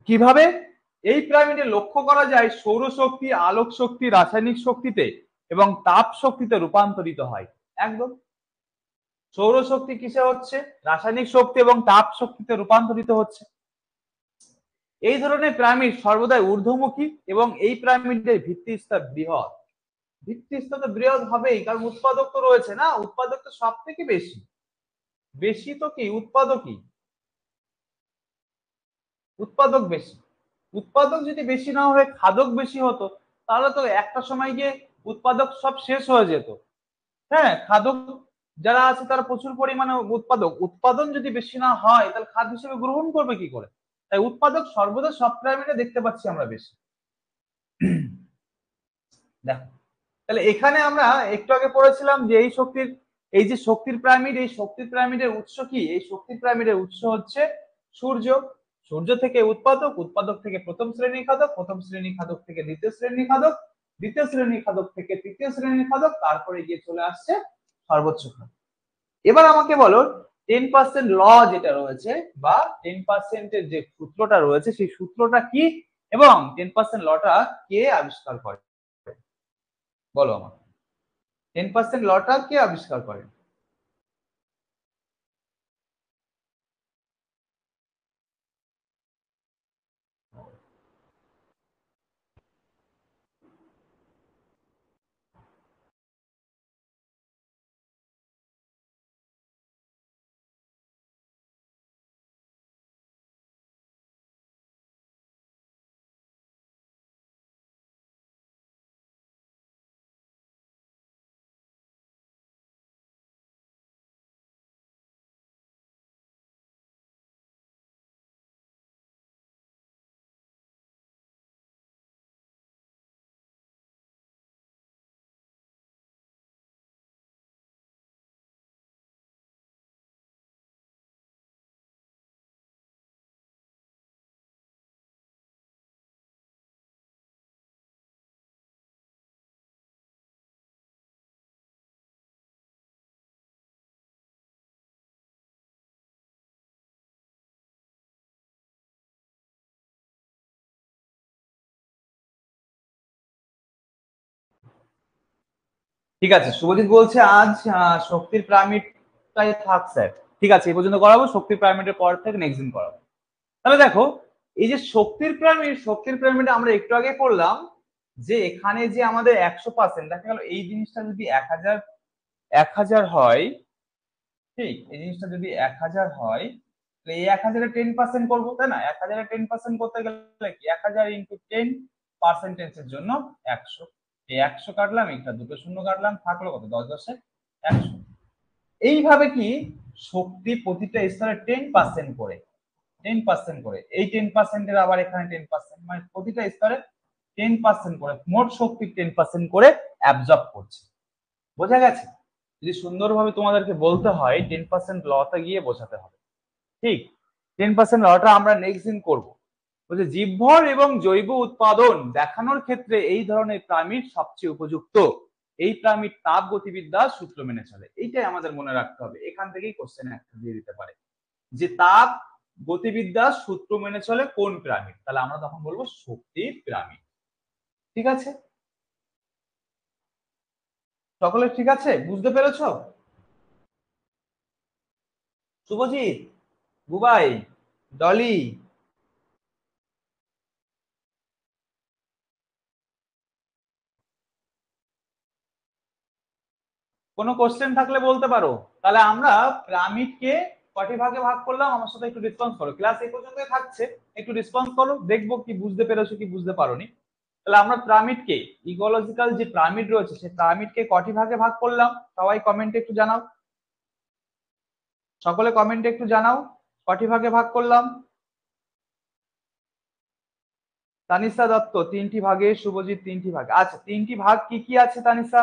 কিভাবে? এই পিরামিডে লক্ষ্য করা যায় সৌরশক্তি আলোক শক্তি রাসায়নিক শক্তিতে এবং তাপ শক্তিতে রূপান্তরিত হয়। একদম, সৌরশক্তি কিসে হচ্ছে? রাসায়নিক শক্তি এবং তাপ শক্তিতে রূপান্তরিত হচ্ছে। এই ধরনের পিরামিড সর্বদাই ঊর্ধ্বমুখী এবং এই পিরামিডের ভিত্তিস্তর বৃহৎ। ভিত্তিস্তর তো বৃহৎ হবেই, কারণ উৎপাদক তো রয়েছে না, উৎপাদক তো সব থেকে বেশি। বেশি তো কি উৎপাদকই, উৎপাদক বেশি। উৎপাদক যদি বেশি না হয়ে খাদক বেশি হতো, তাহলে তো একটা সময় গিয়ে উৎপাদক সব শেষ হয়ে যেত। হ্যাঁ, খাদক যারা আছে তারা প্রচুর পরিমাণে উৎপাদক, উৎপাদন যদি বেশি না হয় তাহলে খাদ্য হিসেবে গ্রহণ করবে কি করে? তাই উৎপাদক সর্বদা সব পিরামিডে দেখতে পাচ্ছি আমরা বেশি। দেখো, তাহলে এখানে আমরা একটু আগে পড়েছিলাম যে এই শক্তির, এই যে শক্তির পিরামিড, এই শক্তির পিরামিডের উৎস কি? এই শক্তির পিরামিডের উৎস হচ্ছে সূর্য। সূর্য থেকে উৎপাদক, উৎপাদক থেকে প্রথম শ্রেণীর খাদক, প্রথম শ্রেণীর খাদক থেকে দ্বিতীয় শ্রেণীর খাদক, দ্বিতীয় শ্রেণীর খাদক থেকে তৃতীয় শ্রেণীর খাদক, তারপরে গিয়ে চলে আসছে সর্বোচ্চ খাদক। এবার আমাকে বলো 10% ল যেটা রয়েছে বা 10%-এর যে সূত্রটা রয়েছে সেই সূত্রটা কি, এবং 10% লটা কে আবিষ্কার করে? বলো আমাকে, 10% লটা কে আবিষ্কার করে? ঠিক আছে, শুভজিৎ বলছে আজ শক্তির পিরামিডটাই থাক স্যার। ঠিক আছে, এই পর্যন্ত করাবো, শক্তির পিরামিডের পর থেকে নেক্সট দিন করাবো। তাহলে দেখো, এই যে শক্তির পিরামিড, শক্তির পিরামিডে আমরা একটু আগে পড়লাম যে এখানে যে আমাদের 100% দেখা গেল, এই জিনিসটা যদি 1000 হয়, ঠিক এই জিনিসটা যদি 1000 হয়, এই 1000-এ 10% করবো, তাই না? 1000-এ 10% করতে গেলে কি 1000 ইন্টু 10 পার্সেন্টেজের জন্য 100। এই 100 কাটলাম, এটা দুটো শূন্য কাটলাম, থাকলো কত? 10 10-এ 100। এইভাবে কি শক্তি প্রতিটা স্তরে 10% করে, 10% করে, এই 10%-এর আবার এখানে 10%, মানে প্রতিটা স্তরে 10% করে, মোট শক্তির 10% করে অ্যাবজর্ব করছে। বোঝা গেছে? যদি সুন্দরভাবে তোমাদেরকে বলতে হয় 10% লটা গিয়ে বোঝাতে হবে। ঠিক 10% লটা আমরা নেক্সট দিন করবো। বলছে জীবভর এবং জৈব উৎপাদন দেখানোর ক্ষেত্রে এই ধরনের পিরামিড সবচেয়ে উপযুক্ত। এই পিরামিড তাপ গতিবিদ্যার সূত্র মেনে চলে। এইটাই আমাদের মনে রাখতে হবে। এখান থেকেই কোশ্চেন একটা দিয়ে দিতে পারে যে তাপ গতিবিদ্যার সূত্র মেনে চলে কোন পিরামিড, তাহলে আমরা তখন বলবো শক্তির পিরামিড। ঠিক আছে, সকলে ঠিক আছে, বুঝতে পেরেছো? শুভজিৎ, বুবাই, ডলি, কোনো কোশ্চেন থাকলে বলতে পারো। তাহলে আমরা পিরামিডকে কটি ভাগে ভাগ করলাম, আমার সাথে একটু রেসপন্স করো। ক্লাস এই পর্যন্তই থাকছে, একটু রেসপন্স করো, দেখবো কি বুঝতে পেরেছো কি বুঝতে পারোনি। তাহলে আমরা পিরামিডকে, ইকোলজিক্যাল যে পিরামিড রয়েছে সেই পিরামিডকে কটি ভাগে ভাগ করলাম, সবাই কমেন্টে একটু জানাও, সকলে কমেন্টে একটু জানাও কটি ভাগে ভাগ করলাম। তানিশা দত্ত 3টি ভাগে, শুভজিৎ 3টি ভাগে। আচ্ছা, 3টি ভাগ কি কি আছে তানিশা?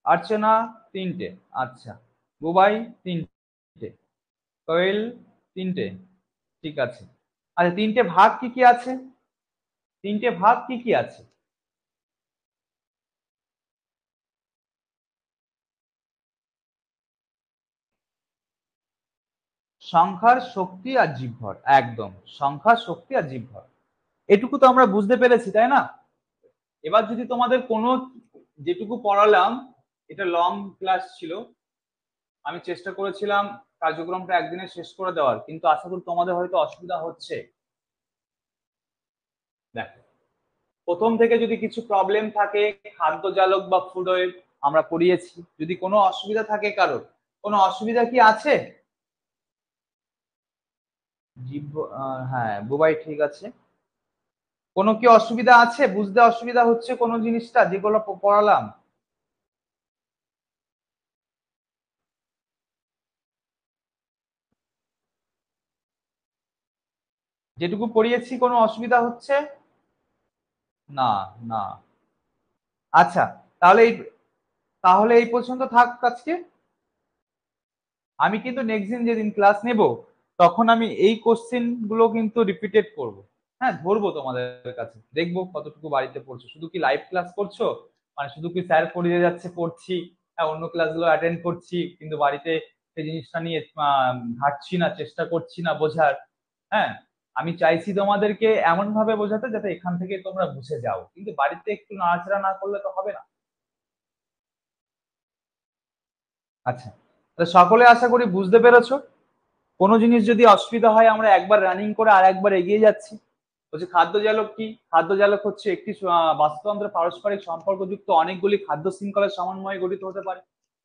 अर्चना 3টে, আচ্ছা, বুবাই 3টে, কোয়েল 3টে, ঠিক আছে। আচ্ছা, 3টে ভাগ কি কি আছে? 3টে ভাগ কি কি আছে? সংখ্যার শক্তি আর জীবভর, একদম সংখ্যার শক্তি আর জীবভর, এটুকু তো আমরা বুঝতে পেরেছি, তাই না? এবার যদি তোমাদের কোনো, যেটুকু পড়ালাম এটা লং ক্লাস ছিল, আমি চেষ্টা করেছিলাম কার্যক্রমটা একদিনে শেষ করে দেওয়ার, কিন্তু আশা করি তোমাদের হয়তো অসুবিধা হচ্ছে। দেখো, প্রথম থেকে যদি কিছু প্রবলেম থাকে, খাদ্য জালক বা ফুড ওয়েব আমরা পড়িয়েছি, যদি কোনো অসুবিধা থাকে কারোর, কোনো অসুবিধা কি আছে? জীব, হ্যাঁ বুবাই ঠিক আছে। কোনো কি অসুবিধা আছে, বুঝতে অসুবিধা হচ্ছে কোনো জিনিসটা যেগুলো পড়ালাম? যেটুকু পড়িয়েছি কোনো অসুবিধা হচ্ছে না? না, আচ্ছা, তাহলে এই পর্যন্ত থাক আজকে। আমি কিন্তু নেক্সট দিন যেদিন ক্লাস নেব তখন আমি এই কোশ্চেন গুলো কিন্তু রিপিটেড করব। হ্যাঁ, ধরবো তোমাদের কাছে, দেখবো কতটুকু বাড়িতে পড়ছো। শুধু কি লাইভ ক্লাস করছো, মানে শুধু কি স্যার পড়িয়ে যাচ্ছে পড়ছি, হ্যাঁ অন্য ক্লাসগুলো অ্যাটেন্ড করছি, কিন্তু বাড়িতে সেই জিনিসটা নিয়ে ঘাটছি না, চেষ্টা করছি না বোঝার। হ্যাঁ, আমি চাইছি তোমাদেরকে এমন ভাবে বোঝাতে যাতে এখান থেকে তোমরা বুঝে যাও, কিন্তু বাড়িতে একটু নাড়াচাড়া না করলে তো হবে না। আচ্ছা, তো সকলে আশা করি বুঝতে পেরেছো। কোনো জিনিস যদি অসুবিধা হয় আমরা একবার রানিং করে আর একবার এগিয়ে যাচ্ছি। বলছে খাদ্য জালক কি? খাদ্য জালক হচ্ছে একটি বাস্তুতন্ত্রে পারস্পরিক সম্পর্কযুক্ত অনেকগুলি খাদ্য শৃঙ্খলের সমন্বয়ে গঠিত হতে পারে।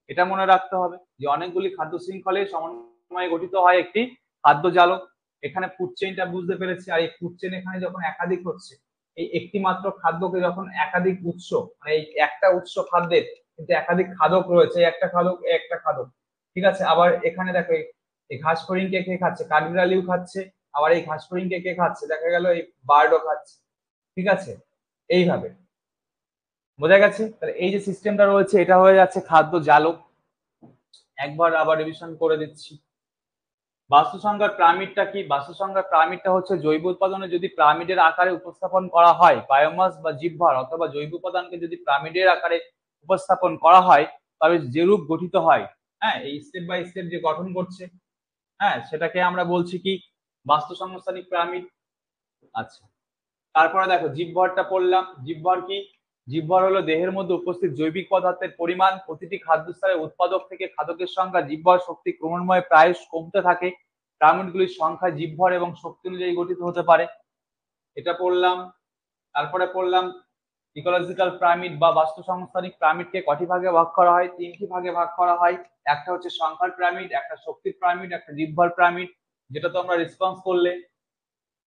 এটা মনে রাখতে হবে যে অনেকগুলি খাদ্য শৃঙ্খলের সমন্বয়ে গঠিত হয় একটি খাদ্য জালক। এখানে ফুড চেইনটা বুঝতে পেরেছি, আর এই ফুড চেইন এখানে যখন একাধিক হচ্ছে, এই একটি মাত্র খাদ্যকে যখন একাধিক উৎস, মানে এই একটা উৎস খাদ্যের কিন্তু একাধিক খাদক রয়েছে, একটা খাদক একটা খাদক, ঠিক আছে। আবার এখানে দেখো এই ঘাস ফড়িংকে কে খাচ্ছে, কাঠবিড়ালিও খাচ্ছে, আবার এই ঘাস ফড়িংকে কে খাচ্ছে, দেখা গেল এই বার্ডও খাচ্ছে, ঠিক আছে। এইভাবে বোঝা গেছে। তাহলে এই যে সিস্টেমটা রয়েছে এটা হয়ে যাচ্ছে খাদ্য জালক। একবার আবার রিভিশন করে দিচ্ছি। বাস্তুসংজ্ঞার পিরামিডটা কি? বাস্তুসংজ্ঞার পিরামিডটা হচ্ছে জৈব উৎপাদনে যদি পিরামিডের আকারে উপস্থাপন করা হয়, বায়োমাস বা জীবভার অথবা জৈব উপাদানকে যদি পিরামিডের আকারে উপস্থাপন করা হয় তবে যে রূপ গঠিত হয়, হ্যাঁ এই স্টেপ বাই স্টেপ যে গঠন করছে, হ্যাঁ সেটাকে আমরা বলছি কি বাস্তু সংস্থানিক পিরামিড। আচ্ছা, তারপরে দেখো জীবভরটা পড়লাম। জীবভর কি? জীবভর হলো দেহের মধ্যে উপস্থিত জৈবিক পদার্থের পরিমাণ। প্রতিটি খাদ্যস্তরের উৎপাদক থেকে খাদকের সংখ্যা জীবভর শক্তি ক্রমান্বয়ে প্রায় কমতে থাকে। পিরামিডগুলির সংখ্যা জীবভর এবং শক্তি অনুযায়ী গঠিত হতে পারে, এটা পড়লাম। তারপরে পড়লাম ইকোলজিক্যাল পিরামিড বা বাস্তু সংস্থানিক পিরামিডকে কটি ভাগে ভাগ করা হয়? 3টি ভাগে ভাগ করা হয়। একটা হচ্ছে সংখ্যার পিরামিড, একটা শক্তির পিরামিড, একটা জীবভর পিরামিড, যেটা তোমরা রেসপন্স করলে।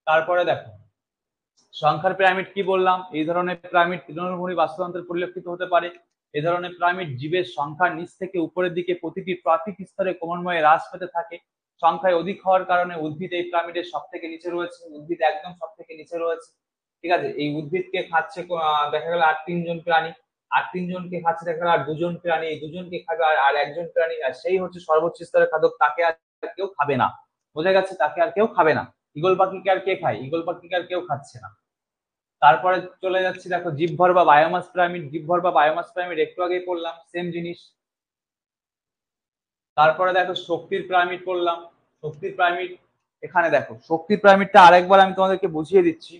তারপরে দেখো সংখ্যার পিরামিড কি বললাম, এই ধরনের পিরামিড তৃণভূমি বাস্তুতন্ত্রে পরিলক্ষিত হতে পারে। এ ধরনের পিরামিড জীবের সংখ্যা নিচ থেকে উপরের দিকে প্রতিটি প্রাথমিক স্তরে ক্রমান্বয়ে হ্রাস পেতে থাকে। সংখ্যায় অধিক হওয়ার কারণে উদ্ভিদ এই পিরামিডের সব থেকে নিচে রয়েছে, উদ্ভিদ একদম সব থেকে নিচে রয়েছে। ঠিক আছে, এই উদ্ভিদকে খাচ্ছে দেখা গেল আর 3জন প্রাণী, আর 3জনকে খাচ্ছে দেখা গেল আর 2জন প্রাণী, এই 2জনকে খাবে আর 1জন প্রাণী, আর সেই হচ্ছে সর্বোচ্চ স্তরের খাদ্য, তাকে আর কেউ খাবে না। বোঝা গেছে, তাকে আর কেউ খাবে না। ঈগল পাখিকে আর কে খায়? ঈগল পাখিকে আর কেউ খাচ্ছে না। তারপরে চলে যাচ্ছি, দেখো জীবভর বা বায়োমাস পিরামিড। জীবভর বা বায়োমাস পিরামিড একটু আগেই পড়লাম, সেম জিনিস। তারপরে দেখো শক্তির পিরামিড পড়লাম। শক্তির পিরামিড, এখানে দেখো শক্তির পিরামিডটা আরেকবার আমি তোমাদেরকে বুঝিয়ে দিচ্ছি।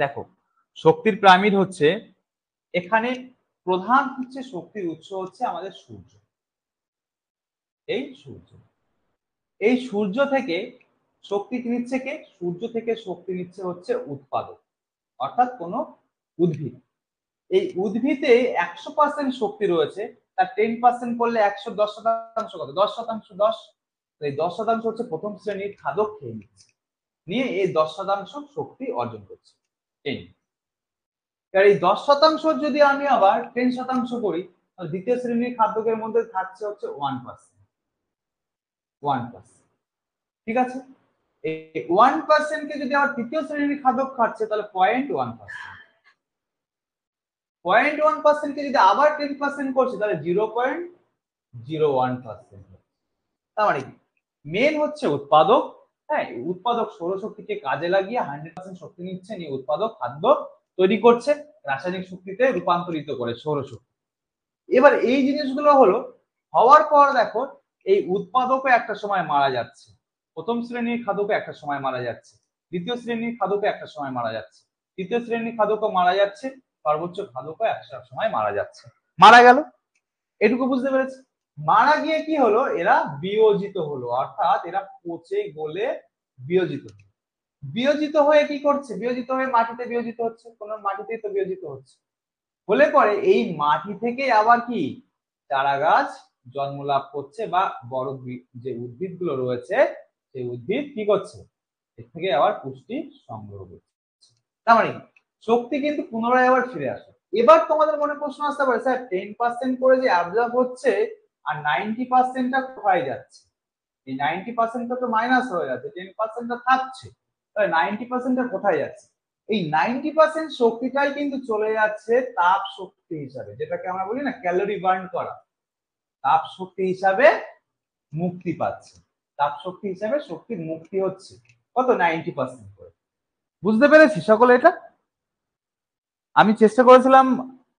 দেখো শক্তির পিরামিড হচ্ছে, এখানে প্রধান হচ্ছে শক্তির উৎস হচ্ছে আমাদের সূর্য। এই সূর্য, এই সূর্য থেকে শক্তি নিচ্ছে কে? সূর্য থেকে শক্তি নিচ্ছে হচ্ছে উৎপাদক, অর্থাৎ কোন উদ্ভিদ। এই উদ্ভিদে 100% শক্তি রয়েছে, তার 10% করলে 110% কত? 10%। 10, এই 10% হচ্ছে প্রথম শ্রেণীর খাদক খেয়ে নিচ্ছে, নিয়ে এই 10% শক্তি অর্জন করছে। এই 10% যদি আমি আবার 10% করি, দ্বিতীয় শ্রেণীর খাদ্যকের মধ্যে থাকছে হচ্ছে 1%। 1%, ঠিক আছে। এই 1% কে যদি আবার তৃতীয় শ্রেণীর খাদক খাচ্ছে, তাহলে 0.1%। 0.1% কে যদি আবার 10% করছে, তাহলে 0.01%। তার মানে মেন হচ্ছে উৎপাদক। হ্যাঁ, উৎপাদক সৌরশক্তিকে কাজে লাগিয়ে 100% শক্তি নিচ্ছে, নিয়ে উৎপাদক খাদ্য তৈরি করছে, রাসায়নিক শক্তিতে রূপান্তরিত করে সৌরশক্তি। এবার এই জিনিসগুলো হলো হওয়ার পর দেখো এই উৎপাদকও একটা সময় মারা যাচ্ছে, প্রথম শ্রেণীর খাদকও একটা সময় মারা যাচ্ছে, দ্বিতীয় শ্রেণীর খাদকও একটা সময় মারা যাচ্ছে, তৃতীয় শ্রেণীর খাদকও মারা যাচ্ছে, সর্বোচ্চ খাদকও একটা সময় মারা যাচ্ছে। মারা গেল, এটুকু বুঝতে পেরেছি। মারা গিয়ে কি হলো? এরা বিয়োজিত হলো, অর্থাৎ এরা পচে গলে বিয়োজিত হলো। বিয়োজিত হয়ে কি করছে? বিয়োজিত হয়ে মাটিতে বিয়োজিত হচ্ছে, কোন মাটিতেই তো বিয়োজিত হচ্ছে। হলে পরে এই মাটি থেকে আবার কি চারা গাছ জন্ম লাভ করছে, বা বড় যে উদ্ভিদ গুলো রয়েছে সেই উদ্ভিদ কি করছে? এর থেকে আবার পুষ্টি সংগ্রহ করছে। তার মানে শক্তি কিন্তু পুনরায় আবার ফিরে আসে। এবার তোমাদের মনে প্রশ্ন আসতে পারে, স্যার 10% করে যে অ্যাবজর্ব হচ্ছে আর 90%টা কোথায় যাচ্ছে? এই 90%টা তো মাইনাস হয়ে যাচ্ছে, 10%টা থাকছে, তাহলে 90%টা কোথায় যাচ্ছে? এই 90% শক্তিটাই কিন্তু চলে যাচ্ছে তাপ শক্তি হিসাবে, যেটাকে আমরা বলি না ক্যালোরি বার্ন করা, তাপ শক্তি হিসাবে মুক্তি পাচ্ছে। তাপ শক্তি হিসাবে শক্তির মুক্তি হচ্ছে কত? 90% করে। বুঝতে পেরেছি সকলে? এটা আমি চেষ্টা করেছিলাম